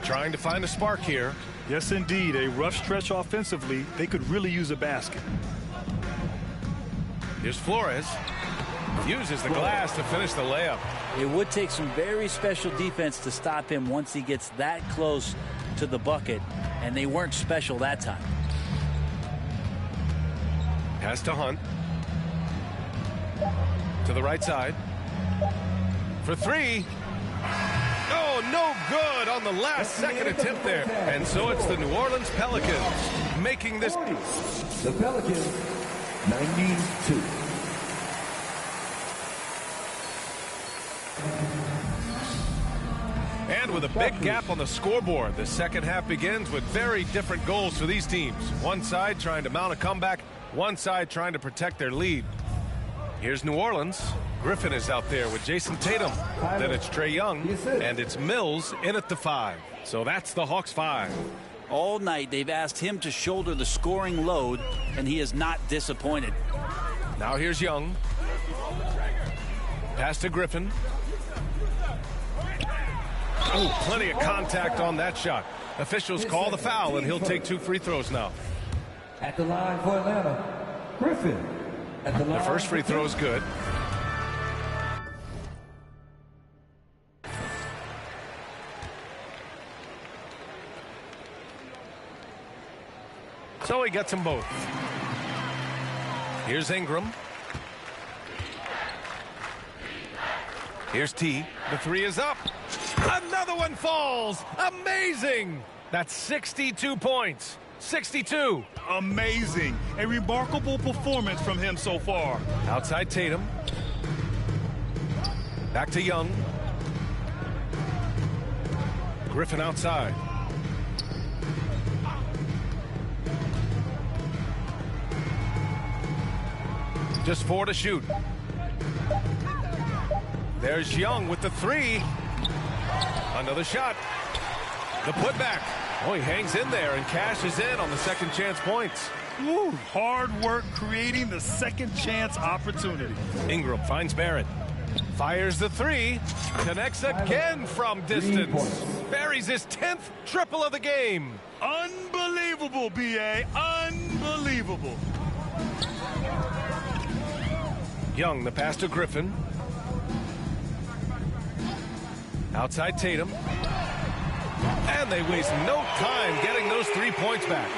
Trying to find a spark here. Yes, indeed. A rough stretch offensively. They could really use a basket. Here's Flores. Uses the glass to finish the layup. It would take some very special defense to stop him once he gets that close to the bucket, and they weren't special that time. Pass to Hunt. To the right side. For 3. Oh, no good on the last second attempt there. And so it's the New Orleans Pelicans making this. The Pelicans, 92. And with a big gap on the scoreboard. The second half begins with very different goals for these teams. One side trying to mount a comeback, one side trying to protect their lead. Here's New Orleans. Griffin is out there with Jason Tatum. Then it's Trae Young, and it's Mills in at the 5. So that's the Hawks 5. All night they've asked him to shoulder the scoring load, and he is not disappointed. Now here's Young. Pass to Griffin. Oh, plenty of contact on that shot. Officials call the foul, and he'll take 2 free throws now. At the line for Atlanta, Griffin. The first free throw is good. So he gets them both. Here's Ingram. Here's T. The 3 is up. Another one falls. Amazing. That's 62 points. 62. Amazing. A remarkable performance from him so far. Outside Tatum. Back to Young. Griffin outside. Just 4 to shoot. There's Young with the 3. Another shot. The putback. Oh, he hangs in there and cashes in on the second chance points. Woo, hard work creating the second chance opportunity. Ingram finds Barrett. Fires the 3. Connects again from distance. Buries his 10th triple of the game. Unbelievable, B.A. Unbelievable. Young, the pass to Griffin. Outside Tatum. And they waste no time getting those 3 points back.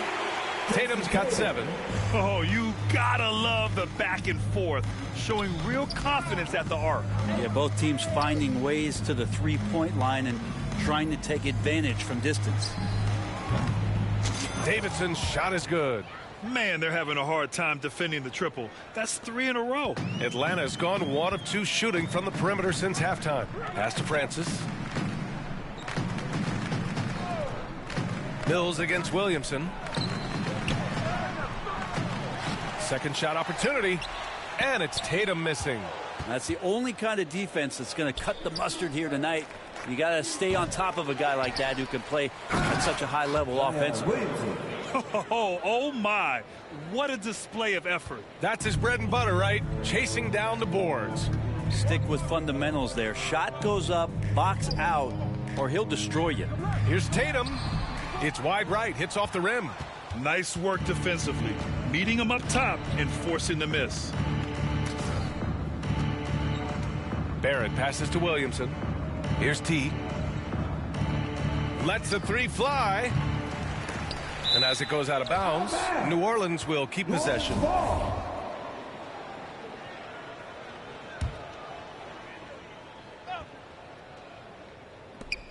Tatum's got 7. Oh, you gotta love the back and forth, showing real confidence at the arc. Yeah, both teams finding ways to the 3-point line and trying to take advantage from distance. Davidson's shot is good. Man, they're having a hard time defending the triple. That's 3 in a row. Atlanta's gone 1 of 2 shooting from the perimeter since halftime. Pass to Francis. Mills against Williamson. Second shot opportunity, and it's Tatum missing. That's the only kind of defense that's going to cut the mustard here tonight. You got to stay on top of a guy like that who can play at such a high level offensively. Oh my, what a display of effort. That's his bread and butter, right? Chasing down the boards. Stick with fundamentals there. Shot goes up, box out, or he'll destroy you. Here's Tatum. It's wide right, hits off the rim. Nice work defensively, meeting him up top and forcing the miss. Barrett passes to Williamson. Here's T. Lets the 3 fly. And as it goes out of bounds, New Orleans will keep possession.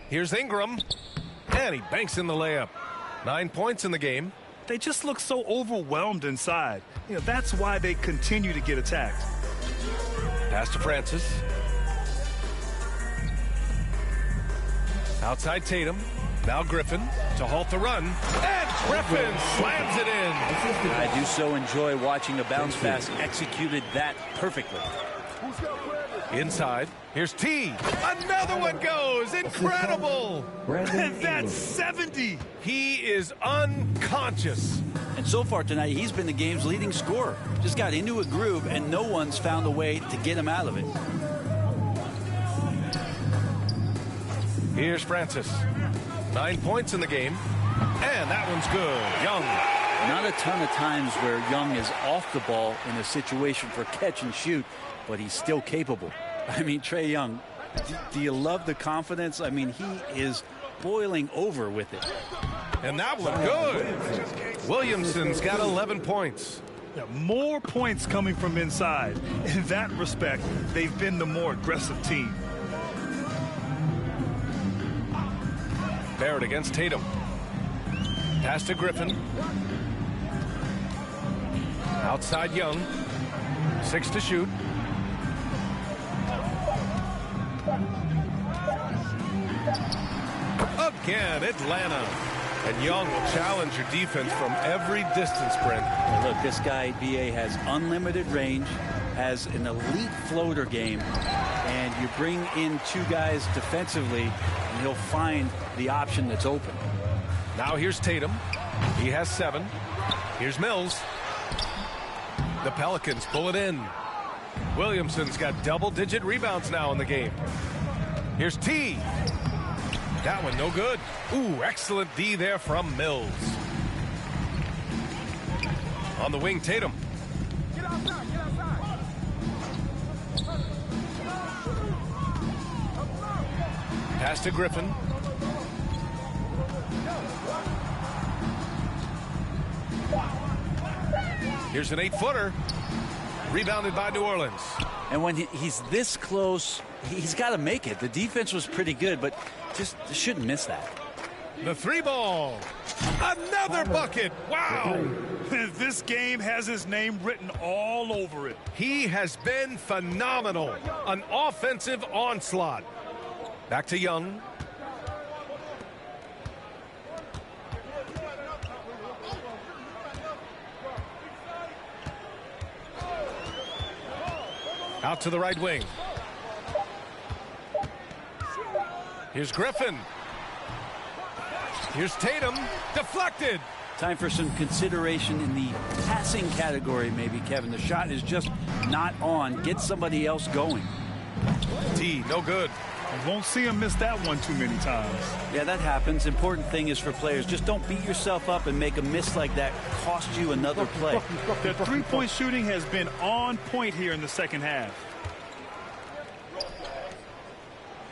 Here's Ingram. And he banks in the layup. 9 points in the game. They just look so overwhelmed inside. You know, that's why they continue to get attacked. Pass to Francis. Outside Tatum. Now Griffin to halt the run. And Griffin slams it in. I do so enjoy watching a bounce pass executed that perfectly. Inside. Here's T. Another one goes. Incredible. And that's 70. He is unconscious. And so far tonight, he's been the game's leading scorer. Just got into a groove, and no one's found a way to get him out of it. Here's Francis. 9 points in the game. And that one's good. Young. Not a ton of times where Young is off the ball in a situation for catch and shoot, but he's still capable. I mean, Trae Young, do you love the confidence? I mean, he is boiling over with it. And that one good. Williamson's got 11 points. Yeah, more points coming from inside. In that respect, they've been the more aggressive team. Barrett against Tatum. Pass to Griffin. Outside Young. 6 to shoot. again, Atlanta. And Young will challenge your defense from every distance sprint. Well, look, this guy, BA, has unlimited range, has an elite floater game, and you bring in two guys defensively, and he'll find the option that's open. Now here's Tatum. He has 7. Here's Mills. The Pelicans pull it in. Williamson's got double-digit rebounds now in the game. Here's T. That one no good. Ooh, excellent D there from Mills. On the wing, Tatum. Get outside, get outside. Pass to Griffin. Here's an 8-footer. Rebounded by New Orleans. And when he's this close, he's got to make it. The defense was pretty good, but just shouldn't miss that. The 3-ball. Another bucket. Wow. This game has his name written all over it. He has been phenomenal. An offensive onslaught. Back to Young. Out to the right wing. Here's Griffin. Here's Tatum. Deflected. Time for some consideration in the passing category, maybe, Kevin. The shot is just not on. Get somebody else going. T, no good. You won't see him miss that one too many times. Yeah, that happens. Important thing is for players, just don't beat yourself up and make a miss like that cost you another play. The three-point shooting has been on point here in the second half.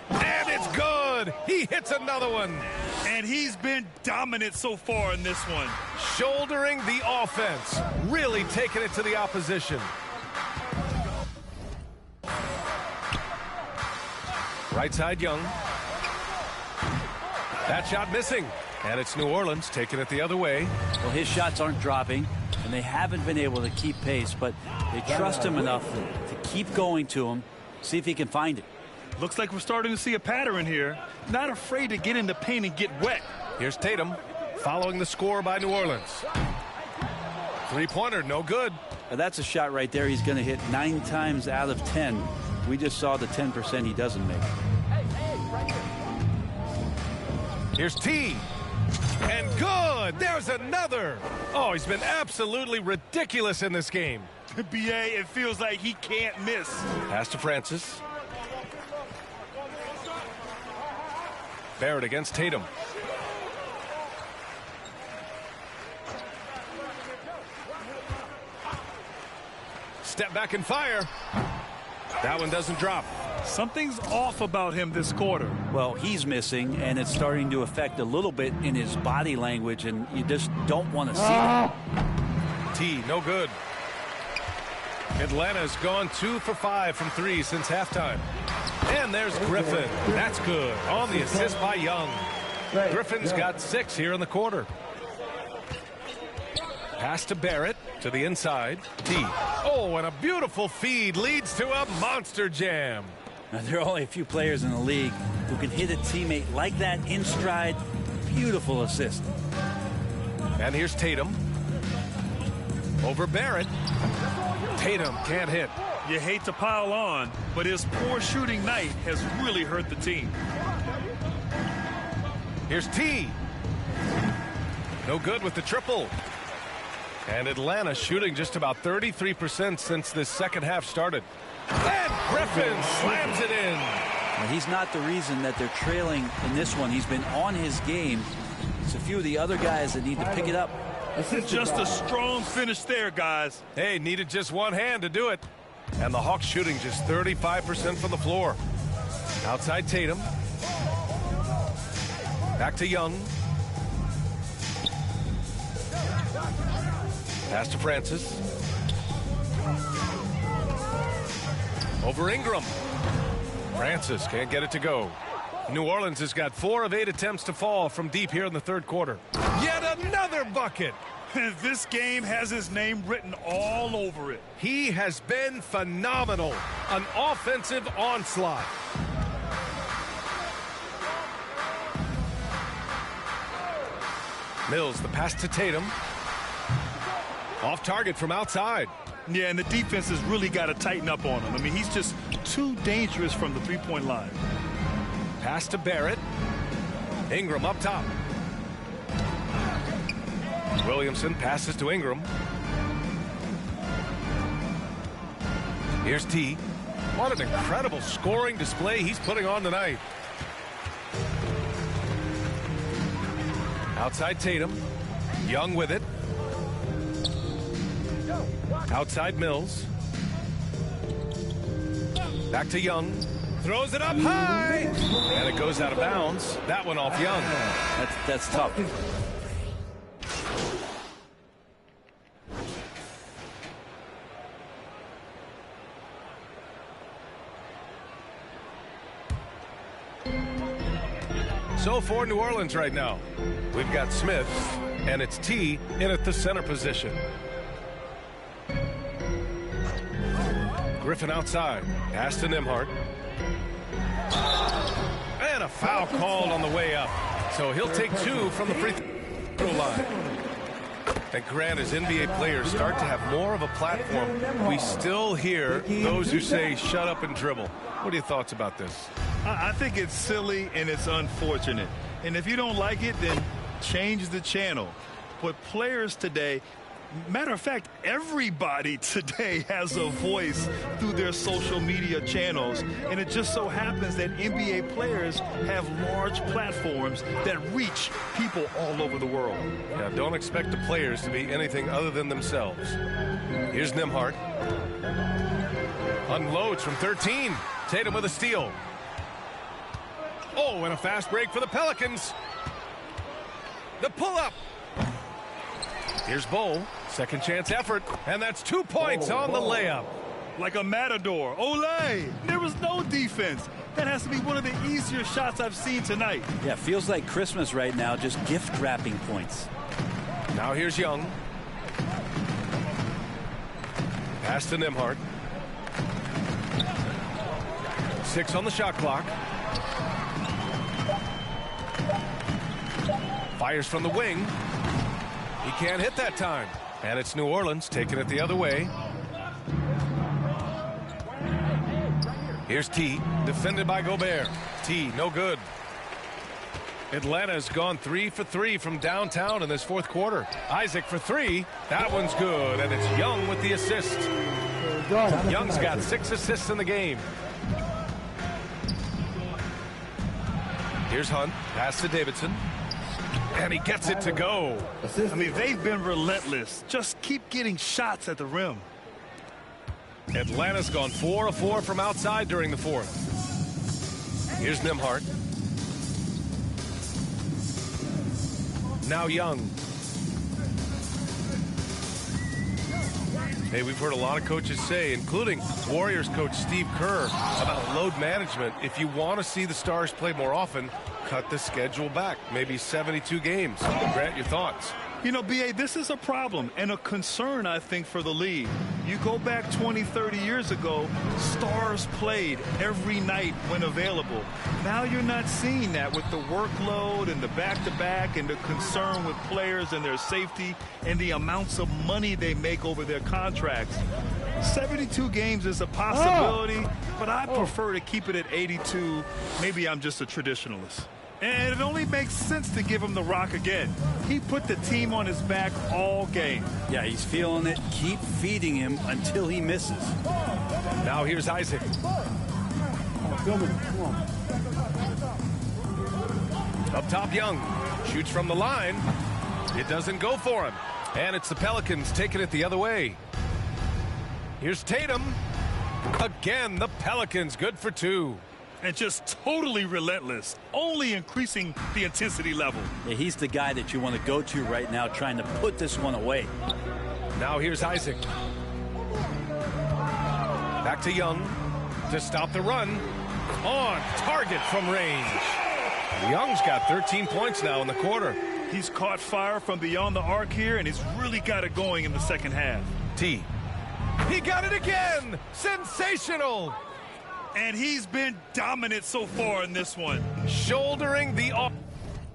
And it's good. He hits another one. And he's been dominant so far in this one. Shouldering the offense. Really taking it to the opposition. Right side, Young. That shot missing. And it's New Orleans taking it the other way. Well, his shots aren't dropping, and they haven't been able to keep pace, but they trust him enough to keep going to him, see if he can find it. Looks like we're starting to see a pattern here. Not afraid to get in the paint and get wet. Here's Tatum following the score by New Orleans. 3-pointer, no good. Now that's a shot right there he's going to hit 9 times out of 10. We just saw the 10% he doesn't make. Here's T. And good. There's another. Oh, he's been absolutely ridiculous in this game. BA, it feels like he can't miss. Pass to Francis. Barrett against Tatum. Step back and fire. That one doesn't drop. Something's off about him this quarter. Well, he's missing, and it's starting to affect a little bit in his body language, and you just don't want to see that. T, no good. Atlanta's gone 2 for 5 from 3 since halftime. And there's Griffin. That's good. On the assist by Young. Griffin's got 6 here in the quarter. Pass to Barrett to the inside. T. Oh, and a beautiful feed leads to a monster jam. Now, there are only a few players in the league who can hit a teammate like that in stride. Beautiful assist. And here's Tatum. Over Barrett. Tatum can't hit. You hate to pile on, but his poor shooting night has really hurt the team. Here's T. No good with the triple. And Atlanta shooting just about 33% since this second half started. And Griffin slams it in. Now, he's not the reason that they're trailing in this one. He's been on his game. It's a few of the other guys that need to pick it up. Just a strong finish there, guys. Hey, needed just one hand to do it. And the Hawks shooting just 35% from the floor. Outside Tatum. Back to Young. Pass to Francis. Over Ingram. Francis can't get it to go. New Orleans has got 4 of 8 attempts to fall from deep here in the third quarter. Yet another bucket. This game has his name written all over it. He has been phenomenal. An offensive onslaught. Mills, the pass to Tatum. Off target from outside. Yeah, and the defense has really got to tighten up on him. I mean, he's just too dangerous from the three-point line. Pass to Barrett. Ingram up top. Williamson passes to Ingram. Here's T. What an incredible scoring display he's putting on tonight. Outside Tatum. Young with it. Outside Mills. Back to Young. Throws it up high. And it goes out of bounds. That one off Young. That's tough. So for New Orleans right now, we've got Smith, and it's T in at the center position. Griffin outside. Pass to Nembhard. And a foul called on the way up. So he'll take 2 from the free throw line. And Grant, as NBA players start to have more of a platform, we still hear those who say, shut up and dribble. What are your thoughts about this? I think it's silly and it's unfortunate. And if you don't like it, then change the channel. But players today, matter of fact, everybody today has a voice through their social media channels. And it just so happens that NBA players have large platforms that reach people all over the world. Yeah, don't expect the players to be anything other than themselves. Here's Nembhard. Unloads from 13. Tatum with a steal. Oh, and a fast break for the Pelicans. The pull-up. Here's Bull. Second chance effort. And that's 2 points on the layup. Like a matador. Olay! There was no defense. That has to be one of the easier shots I've seen tonight. Yeah, feels like Christmas right now, just gift wrapping points. Now here's Young. Pass to Nembhard. 6 on the shot clock. Fires from the wing. He can't hit that time. And it's New Orleans taking it the other way. Here's T, defended by Gobert. T, no good. Atlanta's gone 3 for 3 from downtown in this fourth quarter. Isaac for 3. That one's good, and it's Young with the assist. Young's got 6 assists in the game. Here's Hunt. Pass to Davidson. And he gets it to go. I mean, they've been relentless. Just keep getting shots at the rim. Atlanta's gone 4 of 4 from outside during the fourth. Here's Nembhard. Now Young. Hey, we've heard a lot of coaches say, including Warriors coach Steve Kerr, about load management. If you want to see the Stars play more often, cut the schedule back. Maybe 72 games. Grant, your thoughts? You know, B.A., this is a problem and a concern, I think, for the league. You go back 20, 30 years ago, Stars played every night when available. Now you're not seeing that with the workload and the back-to-back and the concern with players and their safety and the amounts of money they make over their contracts. 72 games is a possibility, but I prefer to keep it at 82. Maybe I'm just a traditionalist. And it only makes sense to give him the rock again. He put the team on his back all game. Yeah, he's feeling it. Keep feeding him until he misses. Now here's Isaac. Up top, Young. Shoots from the line. It doesn't go for him. And it's the Pelicans taking it the other way. Here's Tatum. Again, the Pelicans good for 2. And just totally relentless, only increasing the intensity level. Yeah, he's the guy that you want to go to right now, trying to put this one away. Now here's Isaac. Back to Young to stop the run. On target from range. Young's got 13 points now in the quarter. He's caught fire from beyond the arc here, and he's really got it going in the second half. T. He got it again! Sensational! And he's been dominant so far in this one. Shouldering the off.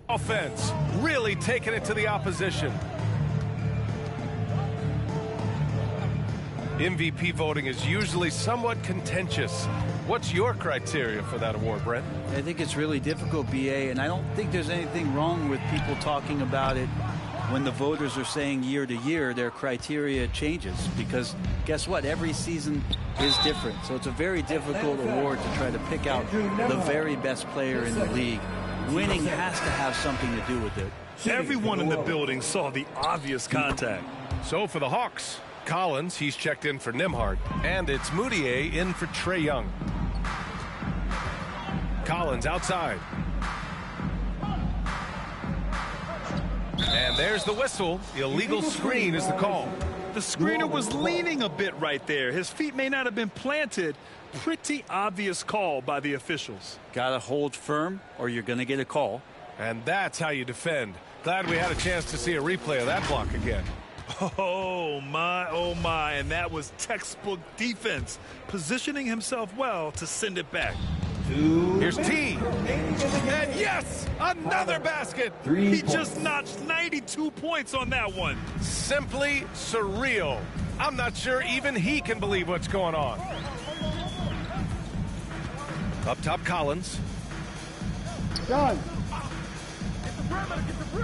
Offense really taking it to the opposition. MVP voting is usually somewhat contentious. What's your criteria for that award, Brent? I think it's really difficult, BA, and I don't think there's anything wrong with people talking about it when the voters are saying year to year their criteria changes, because guess what? Every season is different. So it's a very difficult award to try to pick out the very best player in the league. Winning has to have something to do with it. Everyone in the building saw the obvious contact. So for the Hawks, Collins, he's checked in for Nimhart, and it's Moutier in for Trae Young. Collins outside. And there's the whistle. Illegal screen is the call. The screener was leaning a bit right there. His feet may not have been planted. Pretty obvious call by the officials. Got to hold firm or you're going to get a call. And that's how you defend. Glad we had a chance to see a replay of that block again. Oh my, and that was textbook defense, positioning himself well to send it back. Here's T. And yes, another basket. He just notched 92 points on that one. Simply surreal. I'm not sure even he can believe what's going on. Up top, Collins. Done.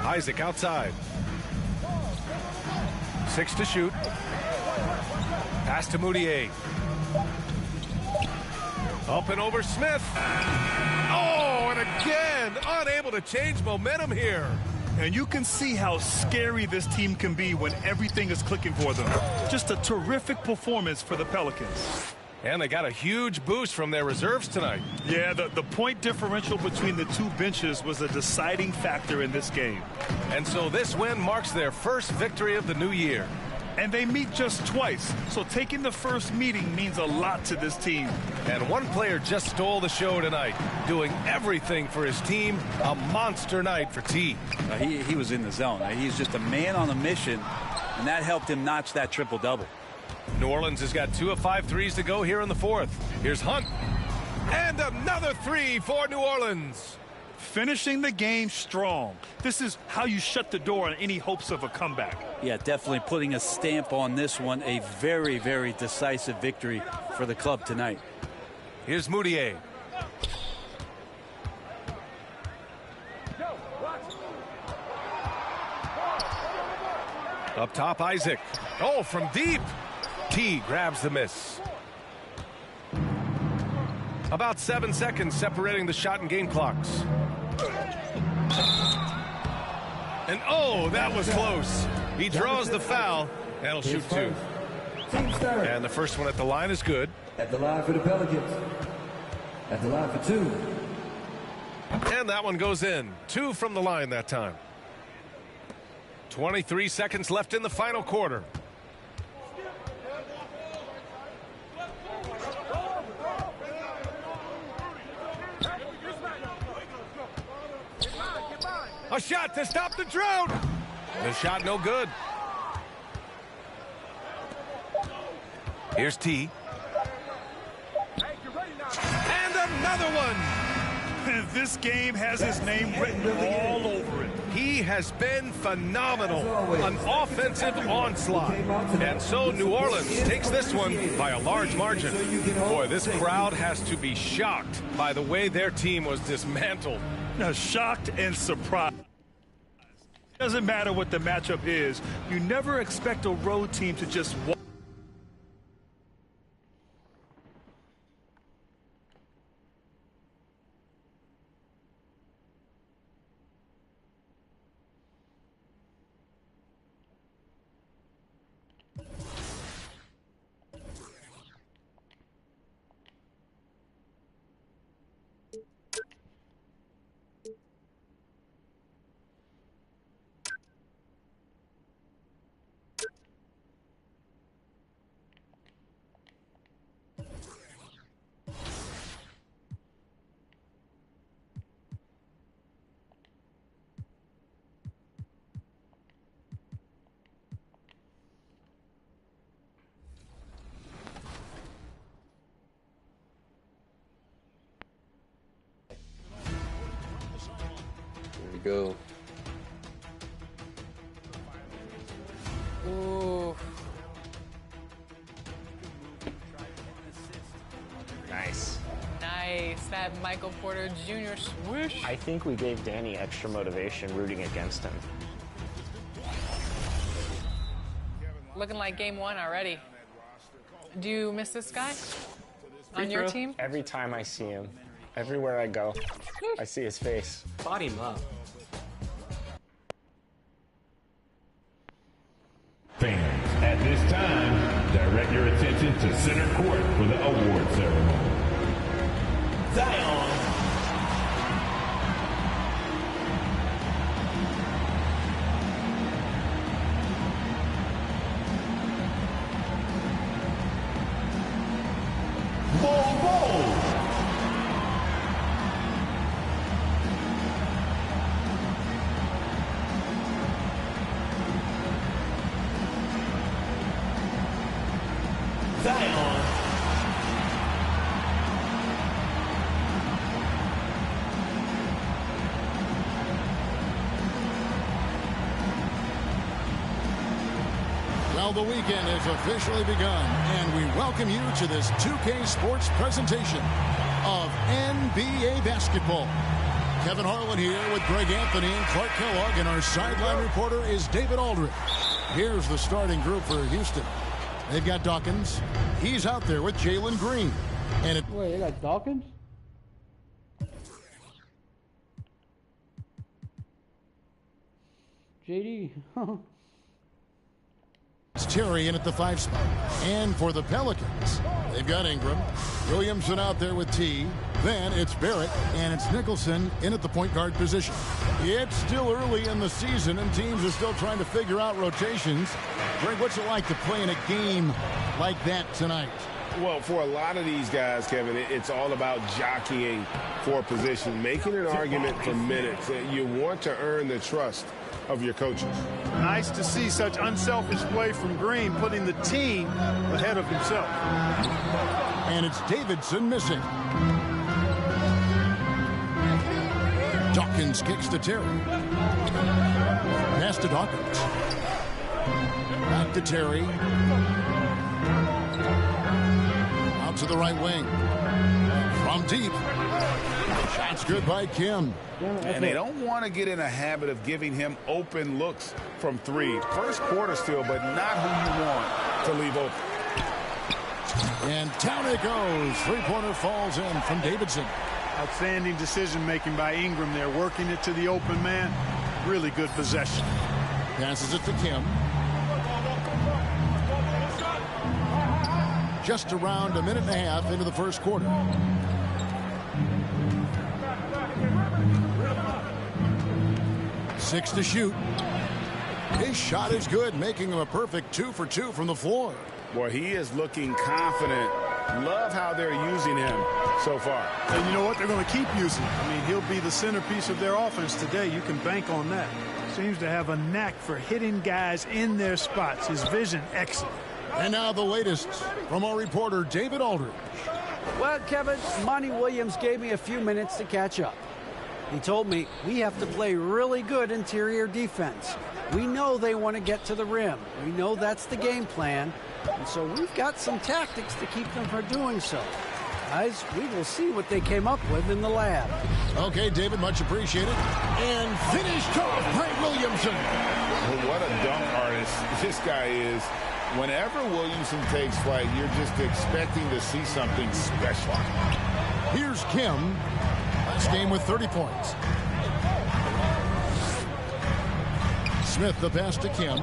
Isaac outside. 6 to shoot. Pass to Moutier. Up and over Smith. Oh, and again, unable to change momentum here. And you can see how scary this team can be when everything is clicking for them. Just a terrific performance for the Pelicans. And they got a huge boost from their reserves tonight. Yeah, the point differential between the two benches was a deciding factor in this game. And so this win marks their first victory of the new year. And they meet just twice, so taking the first meeting means a lot to this team. And one player just stole the show tonight, doing everything for his team. A monster night for T. He was in the zone. He's just a man on a mission, and that helped him notch that triple-double. New Orleans has got 2 of 5 threes to go here in the fourth. Here's Hunt. And another 3 for New Orleans. Finishing the game strong. This is how you shut the door on any hopes of a comeback. Yeah, definitely putting a stamp on this one. A very, very decisive victory for the club tonight. Here's Moutier. Up top, Isaac. Oh, from deep. T grabs the miss. About 7 seconds separating the shot and game clocks. And oh, that was close. He draws the foul, and he'll shoot 2. And the first one at the line is good. At the line for the Pelicans. At the line for 2. And that one goes in. 2 from the line that time. 23 seconds left in the final quarter. A shot to stop the drought. The shot no good. Here's T. And another one. And this game has his name written all over it. He has been phenomenal. An offensive onslaught. And so New Orleans takes this one by a large margin. Boy, this crowd has to be shocked by the way their team was dismantled. Now, shocked and surprised. Doesn't matter what the matchup is. You never expect a road team to just walk. go. Ooh. Nice. Nice. That Michael Porter Jr. swish. I think we gave Danny extra motivation rooting against him. Looking like game one already. Do you miss this guy on your team? Every time I see him, everywhere I go, I see his face. Body him up. Fans, at this time, direct your attention to center court for the award ceremony. Zion. Zion. Well, the weekend has officially begun, and we welcome you to this 2K Sports presentation of NBA basketball. Kevin Harlan here with Greg Anthony and Clark Kellogg, and our sideline reporter is David Aldridge. Here's the starting group for Houston. They've got Dawkins. He's out there with Jalen Green. And Wait, they got Dawkins? JD. it's Terry in at the 5 spot. And for the Pelicans, they've got Ingram. Williamson out there with T. Then it's Barrett, and it's Nicholson in at the point guard position. It's still early in the season, and teams are still trying to figure out rotations. Greg, what's it like to play in a game like that tonight? Well, for a lot of these guys, Kevin, it's all about jockeying for position, making an argument for minutes. You want to earn the trust of your coaches. Nice to see such unselfish play from Green, putting the team ahead of himself. And it's Davidson missing. Dawkins kicks to Terry. Pass to Dawkins. Back to Terry. Out to the right wing. From deep. Shot's good by Kim. And they don't want to get in a habit of giving him open looks from three. First quarter still, but not who you want to leave open. And down it goes. Three-pointer falls in from Davidson. Outstanding decision-making by Ingram there, working it to the open man. Really good possession. Passes it to Kim. Just around a minute and a half into the first quarter. Six to shoot. His shot is good, making him a perfect 2 for 2 from the floor. Boy, he is looking confident. Love how they're using him so far. And you know what? They're going to keep using him. I mean, he'll be the centerpiece of their offense today. You can bank on that. Seems to have a knack for hitting guys in their spots. His vision, excellent. And now the latest from our reporter, David Aldridge. Well, Kevin, Monty Williams gave me a few minutes to catch up. He told me we have to play really good interior defense. We know they want to get to the rim. We know that's the game plan. And so we've got some tactics to keep them from doing so. Guys, we will see what they came up with in the lab. Okay, David, much appreciated. And finished off by Williamson. Well, what a dunk artist this guy is. Whenever Williamson takes flight, you're just expecting to see something special. Here's Kim. Last game with 30 points. Smith the pass to Kim.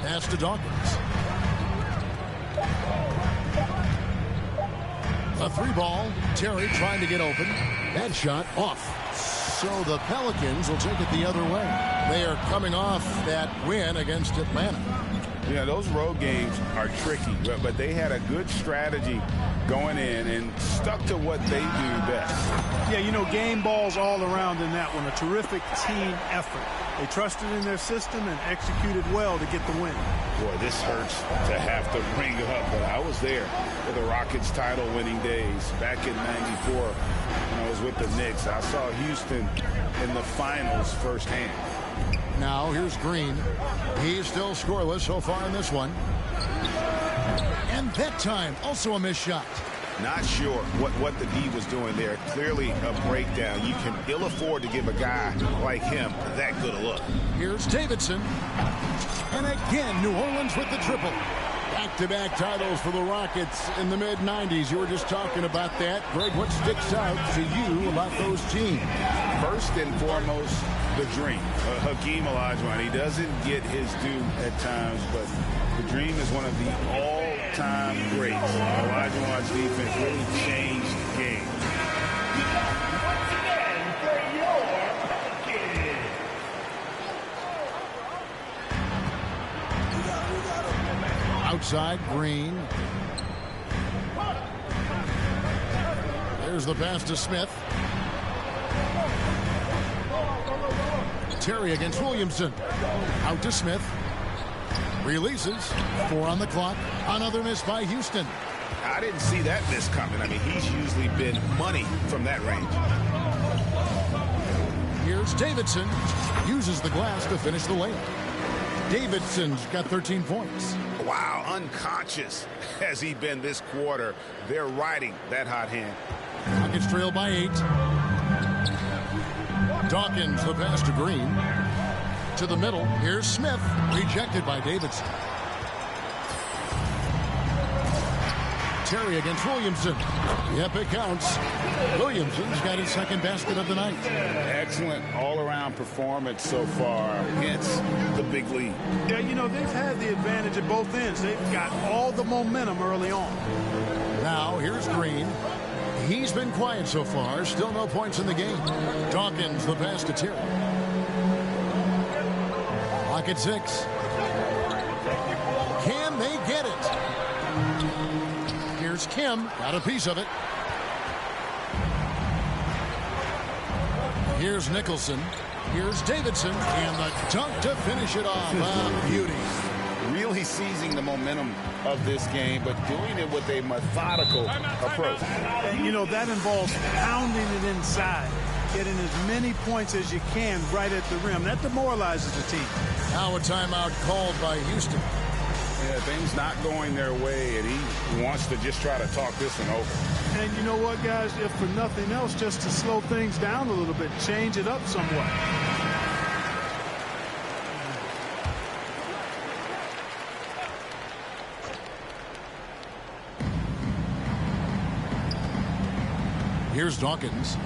Pass to Dawkins. A 3-ball. Terry trying to get open. That shot off. So the Pelicans will take it the other way. They are coming off that win against Atlanta. Yeah, those road games are tricky, but they had a good strategy going in and stuck to what they do best. Yeah, you know, game balls all around in that one. A terrific team effort. They trusted in their system and executed well to get the win. Boy, this hurts to have to bring up, but I was there for the Rockets title-winning days back in '94 when I was with the Knicks. I saw Houston in the finals firsthand. Now here's Green. He's still scoreless so far in this one. And that time, also a missed shot. Not sure what the D was doing there. Clearly a breakdown. You can ill afford to give a guy like him that good a look. Here's Davidson. And again, New Orleans with the triple. Back-to-back titles for the Rockets in the mid-90s. You were just talking about that. Greg, what sticks out to you about those teams? First and foremost, the dream. Hakeem Olajuwon, he doesn't get his due at times, but the dream is one of the all-time greats. Olajuwon's defense really changed the game. Once again, for your Rockets. Outside, Green. There's the pass to Smith. Terry against Williamson. Out to Smith. Releases. 4 on the clock. Another miss by Houston. I didn't see that miss coming. I mean, he's usually been money from that range. Here's Davidson. Uses the glass to finish the layup. Davidson's got 13 points. Wow, unconscious has he been this quarter. They're riding that hot hand. Rockets trail by 8. Dawkins the pass to Green. To the middle. Here's Smith. Rejected by Davidson. Terry against Williamson. Yep, it counts. Williamson's got his second basket of the night. Excellent all-around performance so far. Hence the big lead. Yeah, you know, they've had the advantage at both ends. They've got all the momentum early on. Now, here's Green. He's been quiet so far. Still no points in the game. Dawkins the pass to Terry. Lock at 6. Can they get it? Here's Kim. Got a piece of it. Here's Nicholson. Here's Davidson. And the dunk to finish it off. Beauty. Really seizing the momentum of this game, but doing it with a methodical approach. And, you know, that involves pounding it inside, getting as many points as you can right at the rim. That demoralizes the team. Now a timeout called by Houston. Yeah, things not going their way, and he wants to just try to talk this one over. And you know what, guys? If for nothing else, just to slow things down a little bit, change it up somewhat. Here's Dawkins.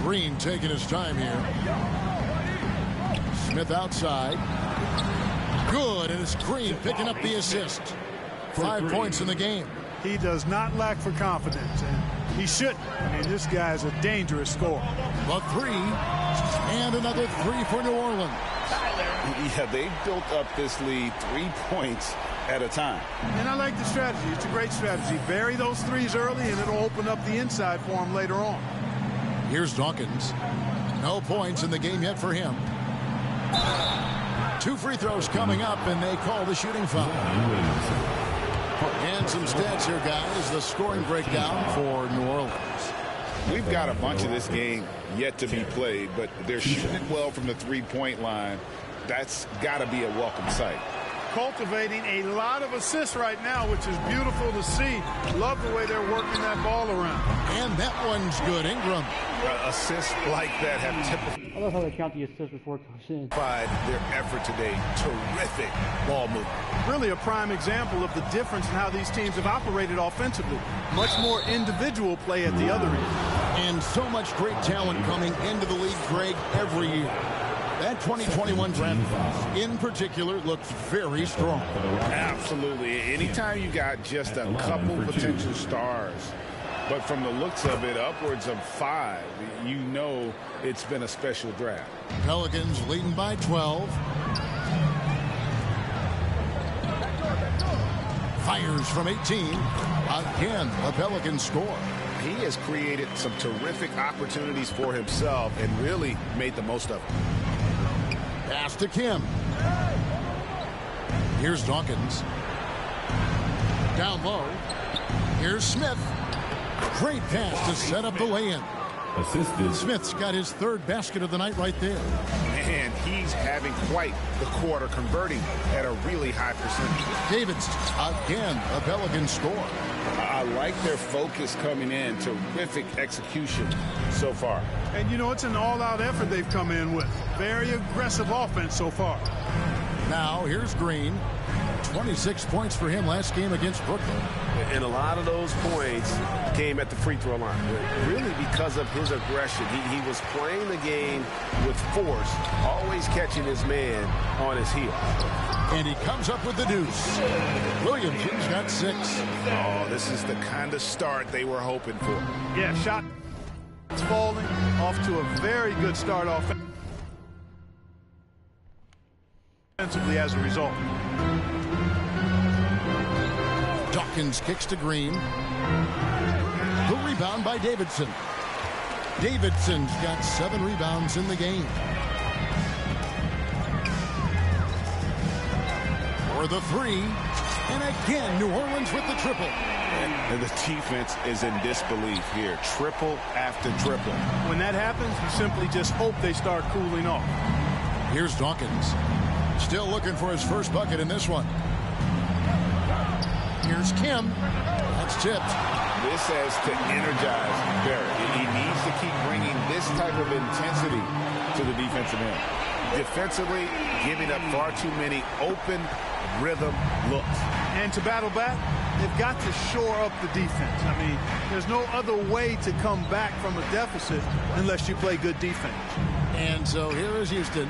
Green taking his time here. Smith outside. Good, and it's Green picking up the assist. 5 points in the game. He does not lack for confidence, and he shouldn't. I mean, this guy's a dangerous scorer. A 3, and another 3 for New Orleans. Yeah, they've built up this lead 3 points at a time. And I like the strategy. It's a great strategy. Bury those threes early, and it'll open up the inside for him later on. Here's Dawkins. No points in the game yet for him. 2 free throws coming up, and they call the shooting foul. And some stats here, guys. The scoring breakdown for New Orleans. We've got a bunch of this game yet to be played, but they're shooting it well from the three-point line. That's got to be a welcome sight. Cultivating a lot of assists right now, which is beautiful to see. Love the way they're working that ball around. And that one's good. Ingram. Assists like that have typically I love how they count the assist before it goes in. their effort today. Terrific ball movement. Really a prime example of the difference in how these teams have operated offensively. Much more individual play at the other end. And so much great talent coming into the league, Greg, every year. That 2021 draft class, in particular, looks very strong. Absolutely. Anytime you got just a couple potential stars, but from the looks of it, upwards of 5, you know it's been a special draft. Pelicans leading by 12. Fires from 18. Again, the Pelicans score. He has created some terrific opportunities for himself and really made the most of it. Pass to Kim. Here's Dawkins. Down low. Here's Smith. Great pass to set up the lay-in. Assisted. Smith's got his third basket of the night right there. And he's having quite the quarter, converting at a really high percentage. Davidson, again, a Pelican score. I like their focus coming in. Terrific execution so far. And, you know, it's an all-out effort they've come in with. Very aggressive offense so far. Now, here's Green. 26 points for him last game against Brooklyn. And a lot of those points came at the free throw line. Really because of his aggression. He was playing the game with force, always catching his man on his heel. And he comes up with the deuce. Williamson's got 6. Oh, this is the kind of start they were hoping for. Yeah, shot falling off to a very good start offensively as a result. Dawkins kicks to Green. The rebound by Davidson. Davidson's got 7 rebounds in the game. For the 3. And again, New Orleans with the triple. And the defense is in disbelief here. Triple after triple. When that happens, you simply just hope they start cooling off. Here's Dawkins. Still looking for his first bucket in this one. Here's Kim. That's tipped. This has to energize Barrett. He needs to keep bringing this type of intensity to the defensive end. Defensively, giving up far too many open rhythm looks. And to battle back, they've got to shore up the defense. I mean, there's no other way to come back from a deficit unless you play good defense. And so here is Houston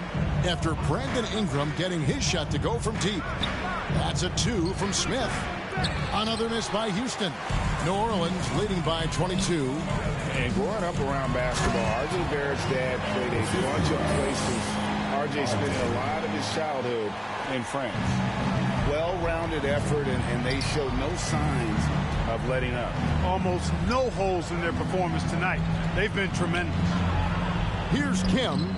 after Brandon Ingram getting his shot to go from deep. That's a 2 from Smith. Another miss by Houston. New Orleans leading by 22. And growing up around basketball, R.J. Barrett's dad played a bunch of places. R.J. spent a lot of his childhood in France. Well-rounded effort, and they showed no signs of letting up. Almost no holes in their performance tonight. They've been tremendous. Here's Kim.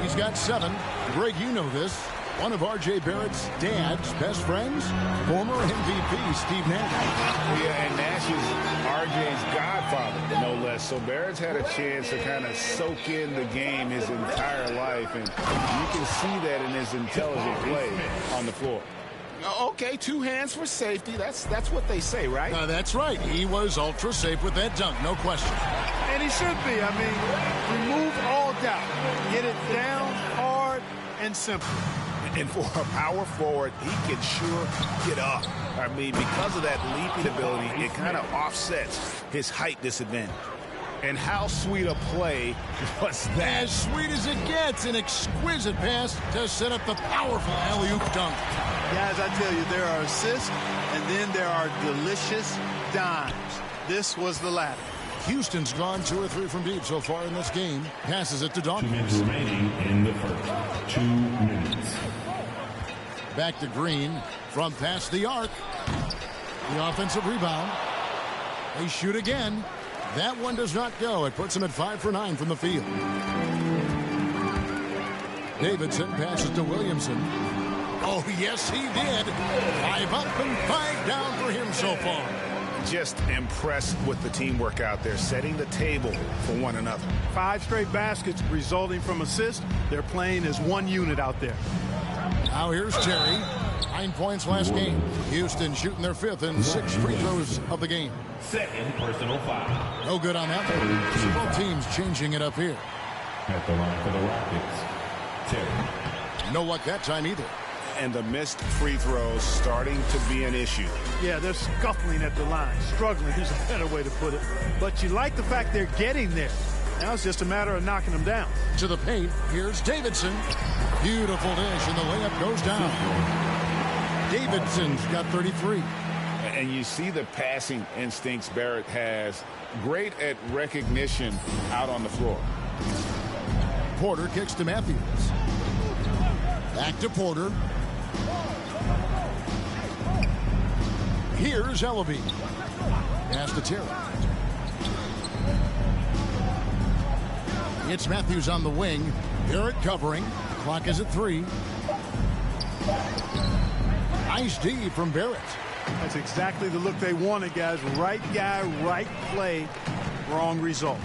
He's got 7. Greg, you know this. One of R.J. Barrett's dad's best friends, former MVP Steve Nash. Yeah, and Nash is R.J.'s godfather, no less. So Barrett's had a chance to kind of soak in the game his entire life, and you can see that in his intelligent play on the floor. Okay, 2 hands for safety. That's what they say, right? That's right. He was ultra safe with that dunk, no question. And he should be. I mean, remove all doubt. Get it down hard and simple. And for a power forward, he can sure get up. I mean, because of that leaping ability, it kind of offsets his height disadvantage. And how sweet a play was that? As sweet as it gets, an exquisite pass to set up the powerful alley-oop dunk. Guys, I tell you, there are assists, and then there are delicious dimes. This was the latter. Houston's gone 2 or 3 from deep so far in this game. Passes it to Dawkins. 2 minutes remaining in the first. 2 minutes. Back to Green from past the arc. The offensive rebound. They shoot again. That one does not go. It puts him at 5 for 9 from the field. Davidson passes to Williamson. Oh, yes, he did. 5 up and 5 down for him so far. Just impressed with the teamwork out there, setting the table for one another. 5 straight baskets resulting from assists. They're playing as one unit out there. Now here's Terry. 9 points last game. Houston shooting their 5th and 6 free throws of the game. Second personal foul. No good on that one. So both teams changing it up here. At the line for the Rockets, Terry. No luck that time either. And the missed free throws starting to be an issue. Yeah, they're scuffling at the line. Struggling is a better way to put it. But you like the fact they're getting there. Now it's just a matter of knocking them down. To the paint, here's Davidson. Beautiful dish, and the layup goes down. Davidson's got 33. And you see the passing instincts Barrett has. Great at recognition out on the floor. Porter kicks to Matthews. Back to Porter. Here's Ellaby. Pass to Terry. It's Matthews on the wing. Barrett covering. Clock is at 3. Nice D from Barrett. That's exactly the look they wanted, guys. Right guy, right play, wrong result.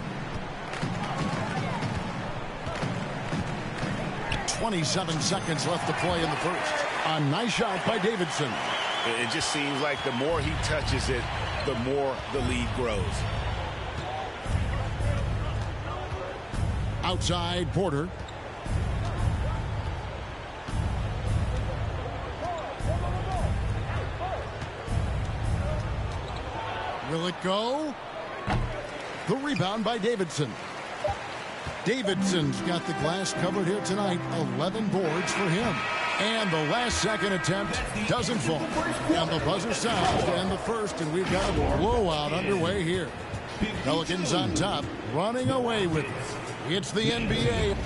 27 seconds left to play in the first. A nice shot by Davidson. It just seems like the more he touches it, the more the lead grows. Outside Porter. Will it go? The rebound by Davidson. Davidson's got the glass covered here tonight. 11 boards for him. And the last second attempt doesn't fall. And the buzzer sounds to end the first, and we've got a blowout underway here. Pelicans on top, running away with it. It's the NBA.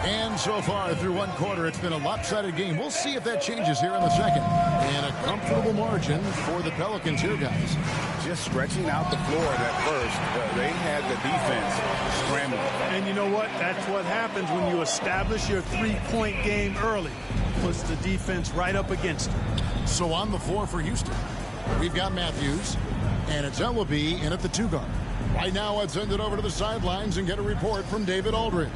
And so far through one quarter, it's been a lopsided game. We'll see if that changes here in the second. And a comfortable margin for the Pelicans here, guys. Just stretching out the floor at first. They had the defense scrambling. And you know what? That's what happens when you establish your three-point game early. Puts the defense right up against it. So on the floor for Houston, we've got Matthews, and it's Ellaby in at the 2 guard. Right now, let's send it over to the sidelines and get a report from David Aldridge.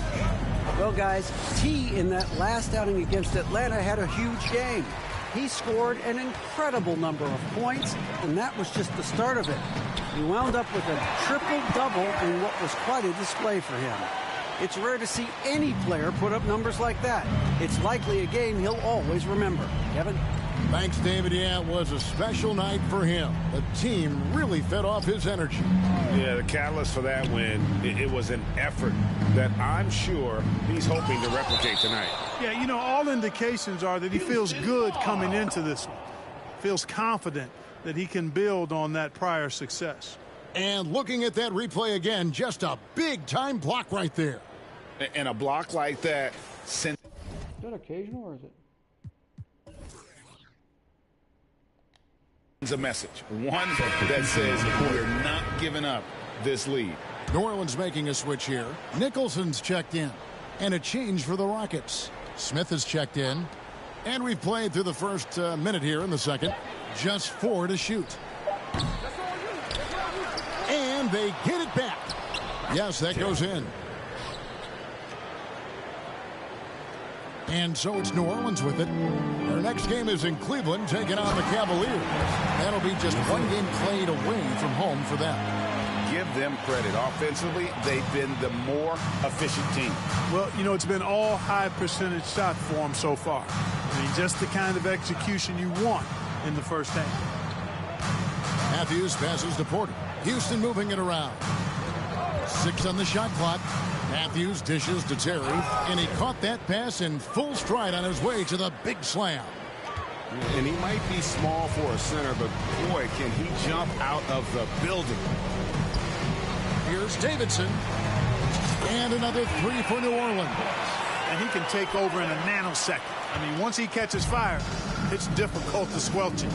Well, guys, T in that last outing against Atlanta had a huge game. He scored an incredible number of points, and that was just the start of it. He wound up with a triple-double in what was quite a display for him. It's rare to see any player put up numbers like that. It's likely a game he'll always remember. Kevin? Thanks, David. Yeah, it was a special night for him. The team really fed off his energy. Yeah, the catalyst for that win, it was an effort that I'm sure he's hoping to replicate tonight. Yeah, you know, all indications are that he feels good coming into this one. Feels confident that he can build on that prior success. And looking at that replay again, just a big-time block right there. And a block like that sent... Is that occasional or is it? A message, one that says we're not giving up this lead. New Orleans making a switch here. Nicholson's checked in, and a change for the Rockets. Smith has checked in, and we've played through the first minute here in the second. Just 4 to shoot. And they get it back. Yes, that goes in. And so it's New Orleans with it. Their next game is in Cleveland, taking on the Cavaliers. That'll be just one game played away from home for them. Give them credit. Offensively, they've been the more efficient team. Well, you know, it's been all high percentage shots for them so far. I mean, just the kind of execution you want in the first half. Matthews passes to Porter. Houston moving it around. 6 on the shot clock. Matthews dishes to Terry, and he caught that pass in full stride on his way to the big slam. And he might be small for a center, but boy, can he jump out of the building. Here's Davidson. And another 3 for New Orleans. And he can take over in a nanosecond. I mean, once he catches fire, it's difficult to squelch it.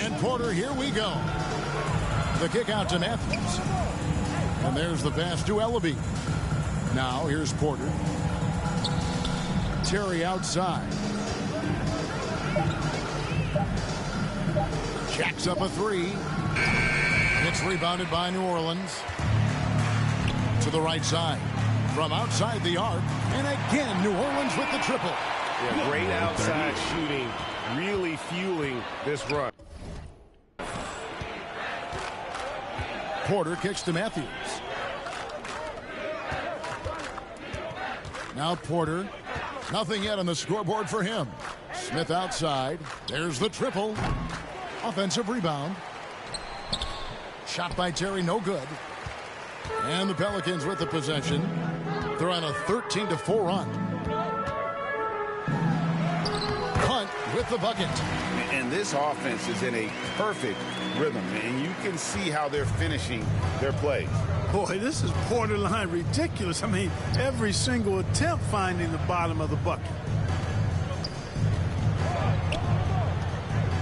And Porter, here we go. The kick out to Matthews. And there's the pass to Ellaby. Now here's Porter. Terry outside. Jacks up a 3. It's rebounded by New Orleans. To the right side. From outside the arc. And again, New Orleans with the triple. Yeah, great outside shooting. Really fueling this run. Porter kicks to Matthews. Now Porter. Nothing yet on the scoreboard for him. Smith outside. There's the triple. Offensive rebound. Shot by Terry, no good. And the Pelicans with the possession. They're on a 13-4 run. Punt with the bucket. And this offense is in a perfect rhythm, and you can see how they're finishing their plays. Boy, this is borderline ridiculous. I mean, every single attempt finding the bottom of the bucket.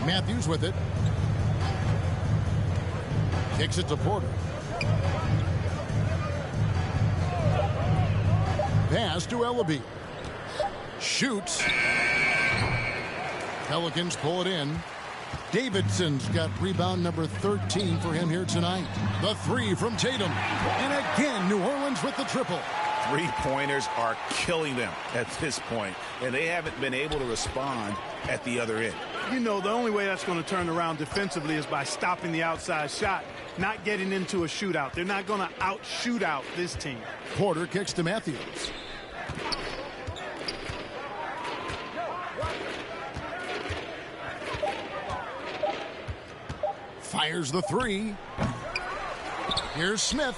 Matthews with it. Kicks it to Porter. Pass to Ellaby. Shoots. Pelicans pull it in. Davidson's got rebound number 13 for him here tonight. The three from Tatum. And again, New Orleans with the triple. Three-pointers are killing them at this point, and they haven't been able to respond at the other end. You know, the only way that's going to turn around defensively is by stopping the outside shot, not getting into a shootout. They're not going to out-shootout this team. Porter kicks to Matthews. Fires the three. Here's Smith.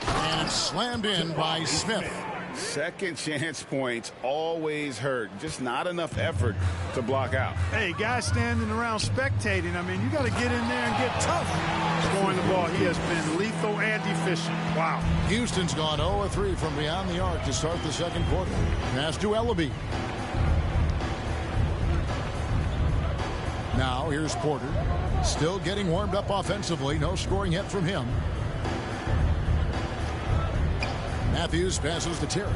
And it's slammed in by Smith. Second chance points always hurt. Just not enough effort to block out. Hey, guys standing around spectating, I mean, you got to get in there and get tough. Scoring the ball, he has been lethal and efficient. Wow. Houston's gone 0-3 from beyond the arc to start the second quarter. Pass to Ellaby. Now here's Porter. Still getting warmed up offensively. No scoring yet from him. Matthews passes to Terry.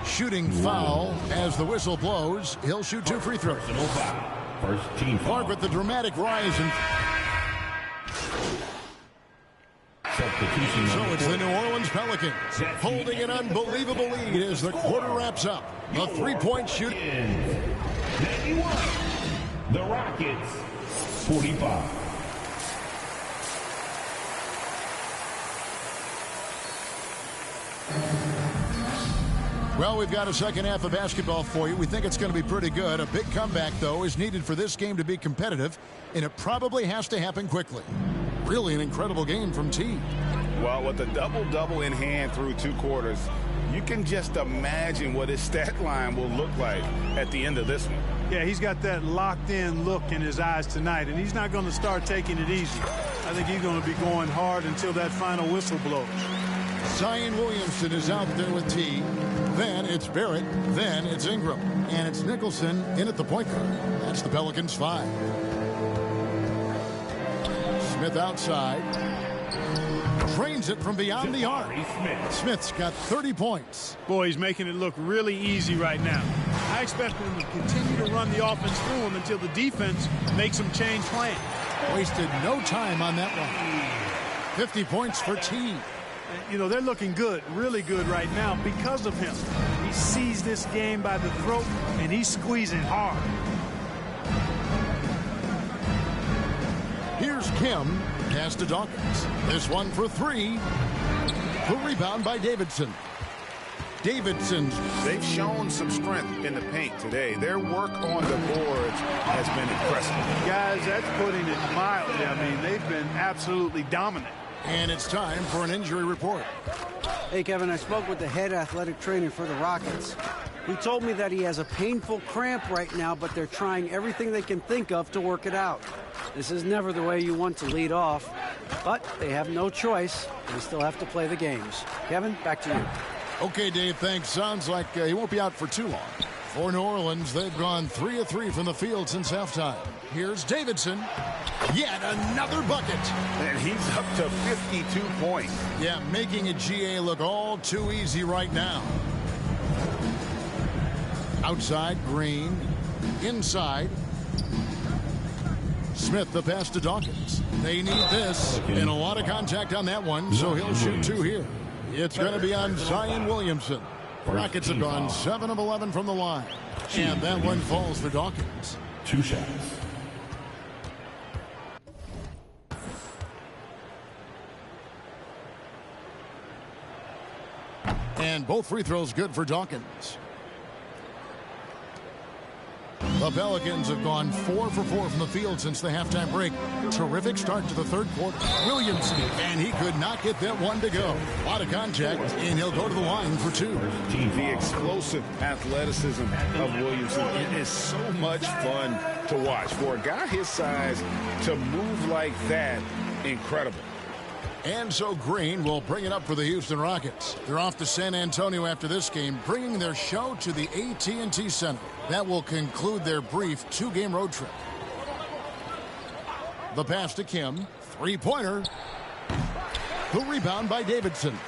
Shooting foul as the whistle blows. He'll shoot two free throws. First team foul. Clark with the dramatic rise. Substitution. So it's the New Orleans Pelicans holding an unbelievable lead as the quarter wraps up. A three-point shoot. 91. The Rockets, 45. Well, we've got a second half of basketball for you. We think it's going to be pretty good. A big comeback, though, is needed for this game to be competitive, and it probably has to happen quickly. Really an incredible game from T. Well, with a double-double in hand through two quarters, you can just imagine what his stat line will look like at the end of this one. Yeah, he's got that locked-in look in his eyes tonight, and he's not going to start taking it easy. I think he's going to be going hard until that final whistle blows. Zion Williamson is out there with T. Then it's Barrett. Then it's Ingram. And it's Nicholson in at the point guard. That's the Pelicans 5. Smith outside. Drains it from beyond the arc. Smith's got 30 points. Boy, he's making it look really easy right now. I expect him to continue to run the offense through him until the defense makes him change plan. Wasted no time on that one. 50 points for T. You know, they're looking good, really good right now because of him. He sees this game by the throat, and he's squeezing hard. Here's Kim. Pass to Dawkins. This one for three. The rebound by Davidson. Davidson's. They've shown some strength in the paint today. Their work on the boards has been impressive. Guys, that's putting it mildly. I mean, they've been absolutely dominant. And it's time for an injury report. Hey, Kevin, I spoke with the head athletic trainer for the Rockets. He told me that he has a painful cramp right now, but they're trying everything they can think of to work it out. This is never the way you want to lead off, but they have no choice. They still have to play the games. Kevin, back to you. Okay, Dave, thanks. Sounds like he won't be out for too long. For New Orleans, they've gone 3 of 3 from the field since halftime. Here's Davidson. Yet another bucket. And he's up to 52 points. Yeah, making a GA look all too easy right now. Outside, Green. Inside. Smith, the pass to Dawkins. They need this. And a lot of contact on that one, so he'll shoot two here. It's going to be on Zion Williamson. Rockets have gone 7 of 11 from the line. And that one falls for Dawkins. 2 shots. And both free throws good for Dawkins. The Pelicans have gone 4 for 4 from the field since the halftime break. Terrific start to the third quarter. Williamson, and he could not get that one to go. A lot of contact, and he'll go to the line for 2. The explosive athleticism of Williamson, it is so much fun to watch. For a guy his size to move like that, incredible. And so Green will bring it up for the Houston Rockets. They're off to San Antonio after this game, bringing their show to the AT&T Center. That will conclude their brief 2-game road trip. The pass to Kim, 3-pointer. The rebound by Davidson.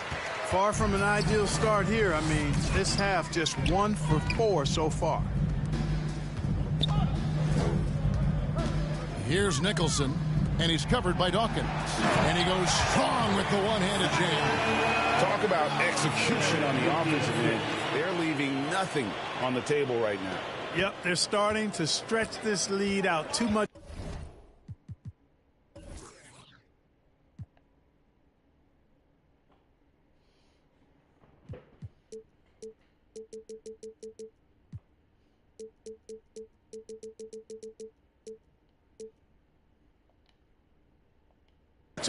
Far from an ideal start here. I mean, this half just 1 for 4 so far. Here's Nicholson, and he's covered by Dawkins. And he goes strong with the one-handed jam. Talk about execution on the offensive end. They're leaving nothing on the table right now. Yep, they're starting to stretch this lead out too much.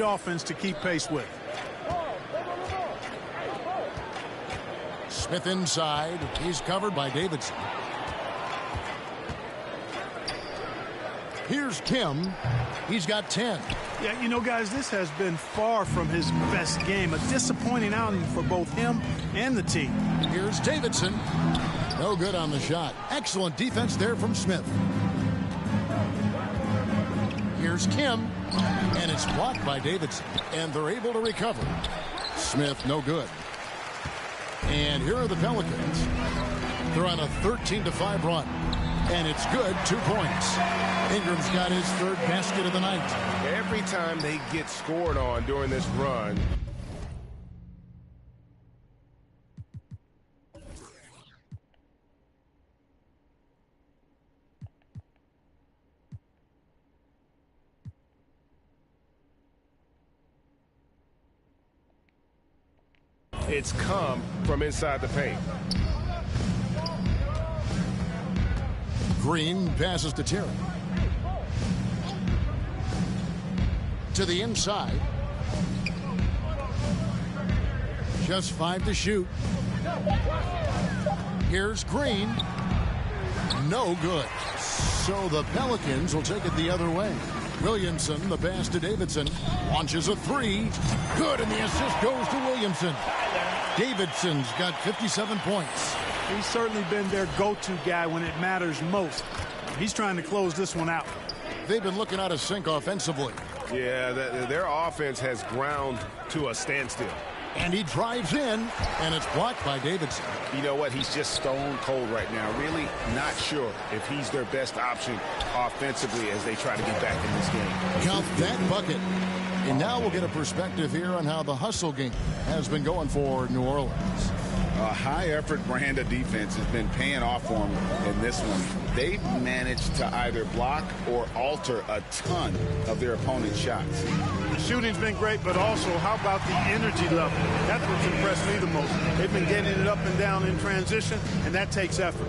Offense to keep pace with. Smith inside. He's covered by Davidson. Here's Kim. He's got 10. Yeah, you know, guys, this has been far from his best game. A disappointing outing for both him and the team. Here's Davidson. No good on the shot. Excellent defense there from Smith. Here's Kim, and it's blocked by Davidson, and they're able to recover. Smith, no good. And here are the Pelicans. They're on a 13-5 run, and it's good, 2 points. Ingram's got his 3rd basket of the night. Every time they get scored on during this run, it's come from inside the paint. Green passes to Terry. To the inside. Just 5 to shoot. Here's Green. No good. So the Pelicans will take it the other way. Williamson, the pass to Davidson, launches a 3. Good, and the assist goes to Williamson. Davidson's got 57 points. He's certainly been their go-to guy when it matters most. He's trying to close this one out. They've been looking out of sync offensively. Yeah, their offense has ground to a standstill. And he drives in, and it's blocked by Davidson. You know what? He's just stone cold right now. Really not sure if he's their best option offensively as they try to get back in this game. Count that bucket. And now we'll get a perspective here on how the hustle game has been going for New Orleans. A high-effort brand of defense has been paying off for them in this one. They've managed to either block or alter a ton of their opponent's shots. The shooting's been great, but also how about the energy level? That's what's impressed me the most. They've been getting it up and down in transition, and that takes effort.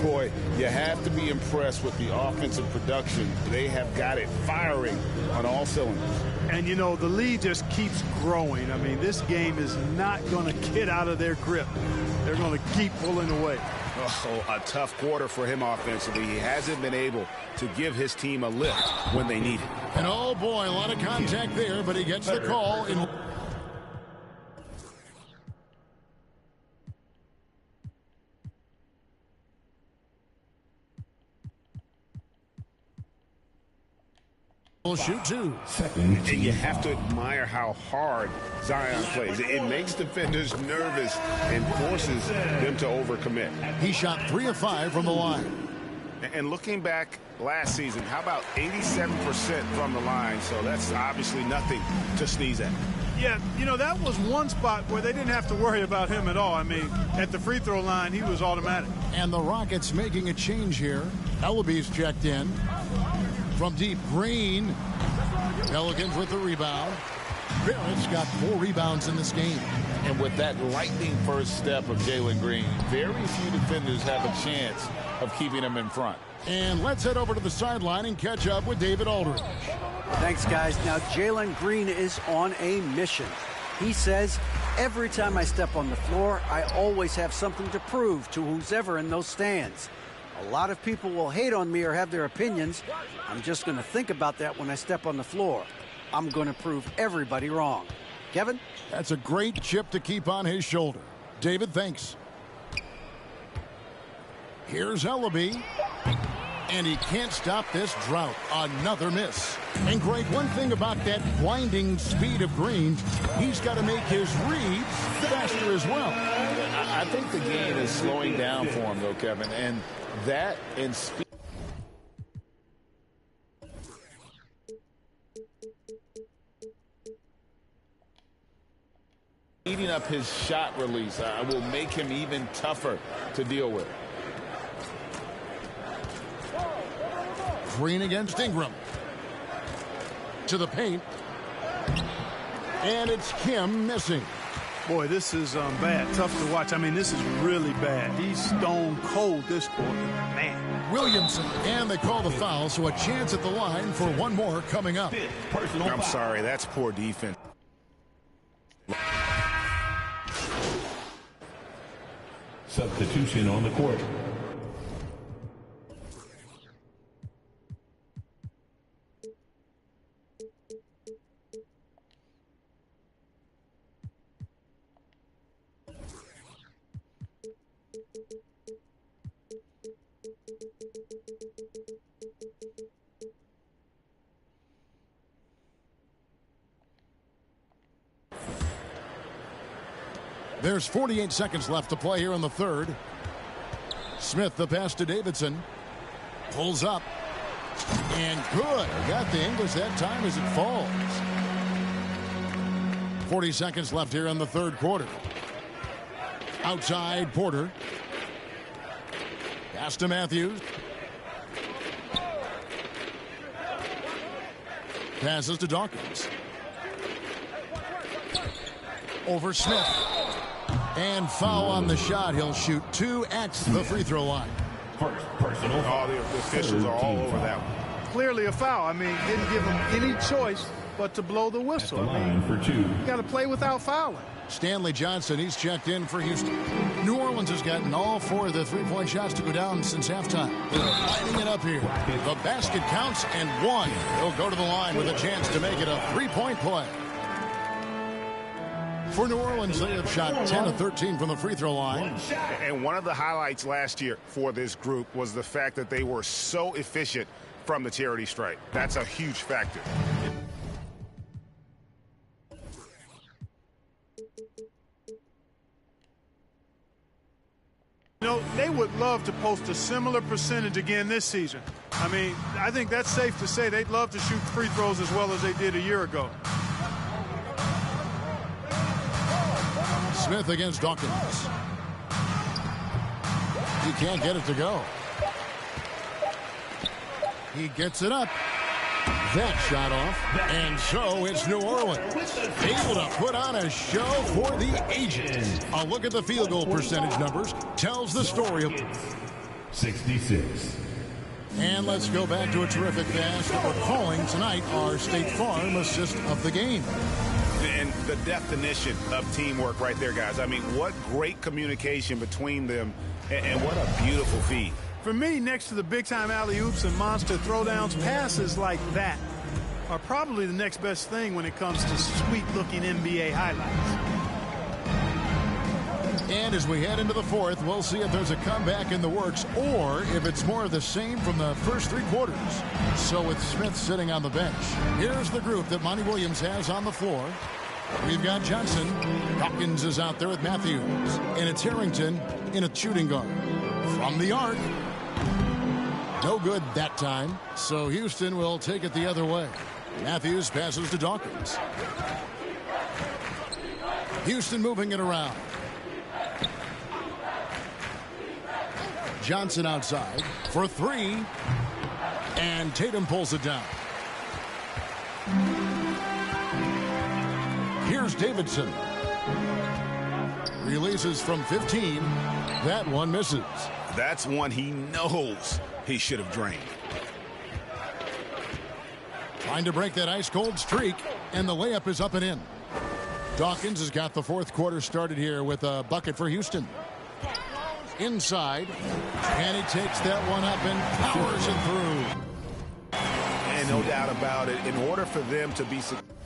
Boy, you have to be impressed with the offensive production. They have got it firing on all cylinders. And, you know, the lead just keeps growing. I mean, this game is not going to get out of their grip. They're going to keep pulling away. Oh, a tough quarter for him offensively. He hasn't been able to give his team a lift when they need it. And, oh, boy, a lot of contact there, but he gets the call. Will shoot 2. And you have to admire how hard Zion plays. It makes defenders nervous and forces them to overcommit. He shot 3 of 5 from the line. And looking back last season, how about 87% from the line? So that's obviously nothing to sneeze at. Yeah, you know, that was one spot where they didn't have to worry about him at all. I mean, at the free throw line, he was automatic. And the Rockets making a change here. Ellaby's checked in. From deep, Green. Pelicans with the rebound. Barrett's got 4 rebounds in this game. And with that lightning first step of Jalen Green, very few defenders have a chance of keeping him in front. And let's head over to the sideline and catch up with David Aldridge. Thanks, guys. Now, Jalen Green is on a mission. He says, every time I step on the floor, I always have something to prove to who's ever in those stands. A lot of people will hate on me or have their opinions. I'm just going to think about that when I step on the floor. I'm going to prove everybody wrong. Kevin? That's a great chip to keep on his shoulder. David, thanks. Here's Ellaby. And he can't stop this drought. Another miss. And Greg, one thing about that blinding speed of Green, he's got to make his reads faster as well. I think the game is slowing down for him, though, Kevin. And that and speed. Speeding up his shot release will make him even tougher to deal with. Green against Ingram. To the paint. And it's Kim missing. Boy, this is bad. Tough to watch. I mean, this is really bad. He's stone cold this quarter. Man. Williamson. And they call the foul, so a chance at the line for one more coming up. I'm sorry, that's poor defense. Substitution on the court. There's 48 seconds left to play here in the third. Smith, the pass to Davidson. Pulls up. And good. Got the English that time as it falls. 40 seconds left here in the third quarter. Outside Porter. Pass to Matthews. Passes to Dawkins. Over Smith. And foul on the shot. He'll shoot 2 at the free throw line. First personal. Oh, the officials are all over that one. Clearly a foul. I mean, didn't give him any choice but to blow the whistle. At the line for 2. You got to play without fouling. Stanley Johnson, he's checked in for Houston. New Orleans has gotten all 4 of the three-point shots to go down since halftime. They're lighting it up here. The basket counts and 1. He'll go to the line with a chance to make it a 3-point play. For New Orleans, they have shot 10 of 13 from the free throw line. And one of the highlights last year for this group was the fact that they were so efficient from the charity stripe. That's a huge factor. You know, they would love to post a similar percentage again this season. I mean, I think that's safe to say they'd love to shoot free throws as well as they did a year ago. Smith against Dawkins. He can't get it to go. He gets it up. That shot off. And so it's New Orleans able to put on a show for the ages. A look at the field goal percentage numbers tells the story of 66. And let's go back to a terrific pass that we're calling tonight our State Farm assist of the game. And the definition of teamwork right there, guys. I mean, what great communication between them, and what a beautiful feed. For me, next to the big-time alley-oops and monster throwdowns, passes like that are probably the next best thing when it comes to sweet-looking NBA highlights. And as we head into the fourth, we'll see if there's a comeback in the works or if it's more of the same from the first 3 quarters. So with Smith sitting on the bench, here's the group that Monty Williams has on the floor. We've got Johnson. Dawkins is out there with Matthews. And it's Harrington in a shooting guard. From the arc. No good that time. So Houston will take it the other way. Matthews passes to Dawkins. Houston moving it around. Johnson outside for 3. And Tatum pulls it down. Here's Davidson. Releases from 15. That one misses. That's one he knows he should have drained. Trying to break that ice-cold streak, and the layup is up and in. Dawkins has got the fourth quarter started here with a bucket for Houston. Inside, and he takes that one up and powers it through. And no doubt about it, in order for them to be successful.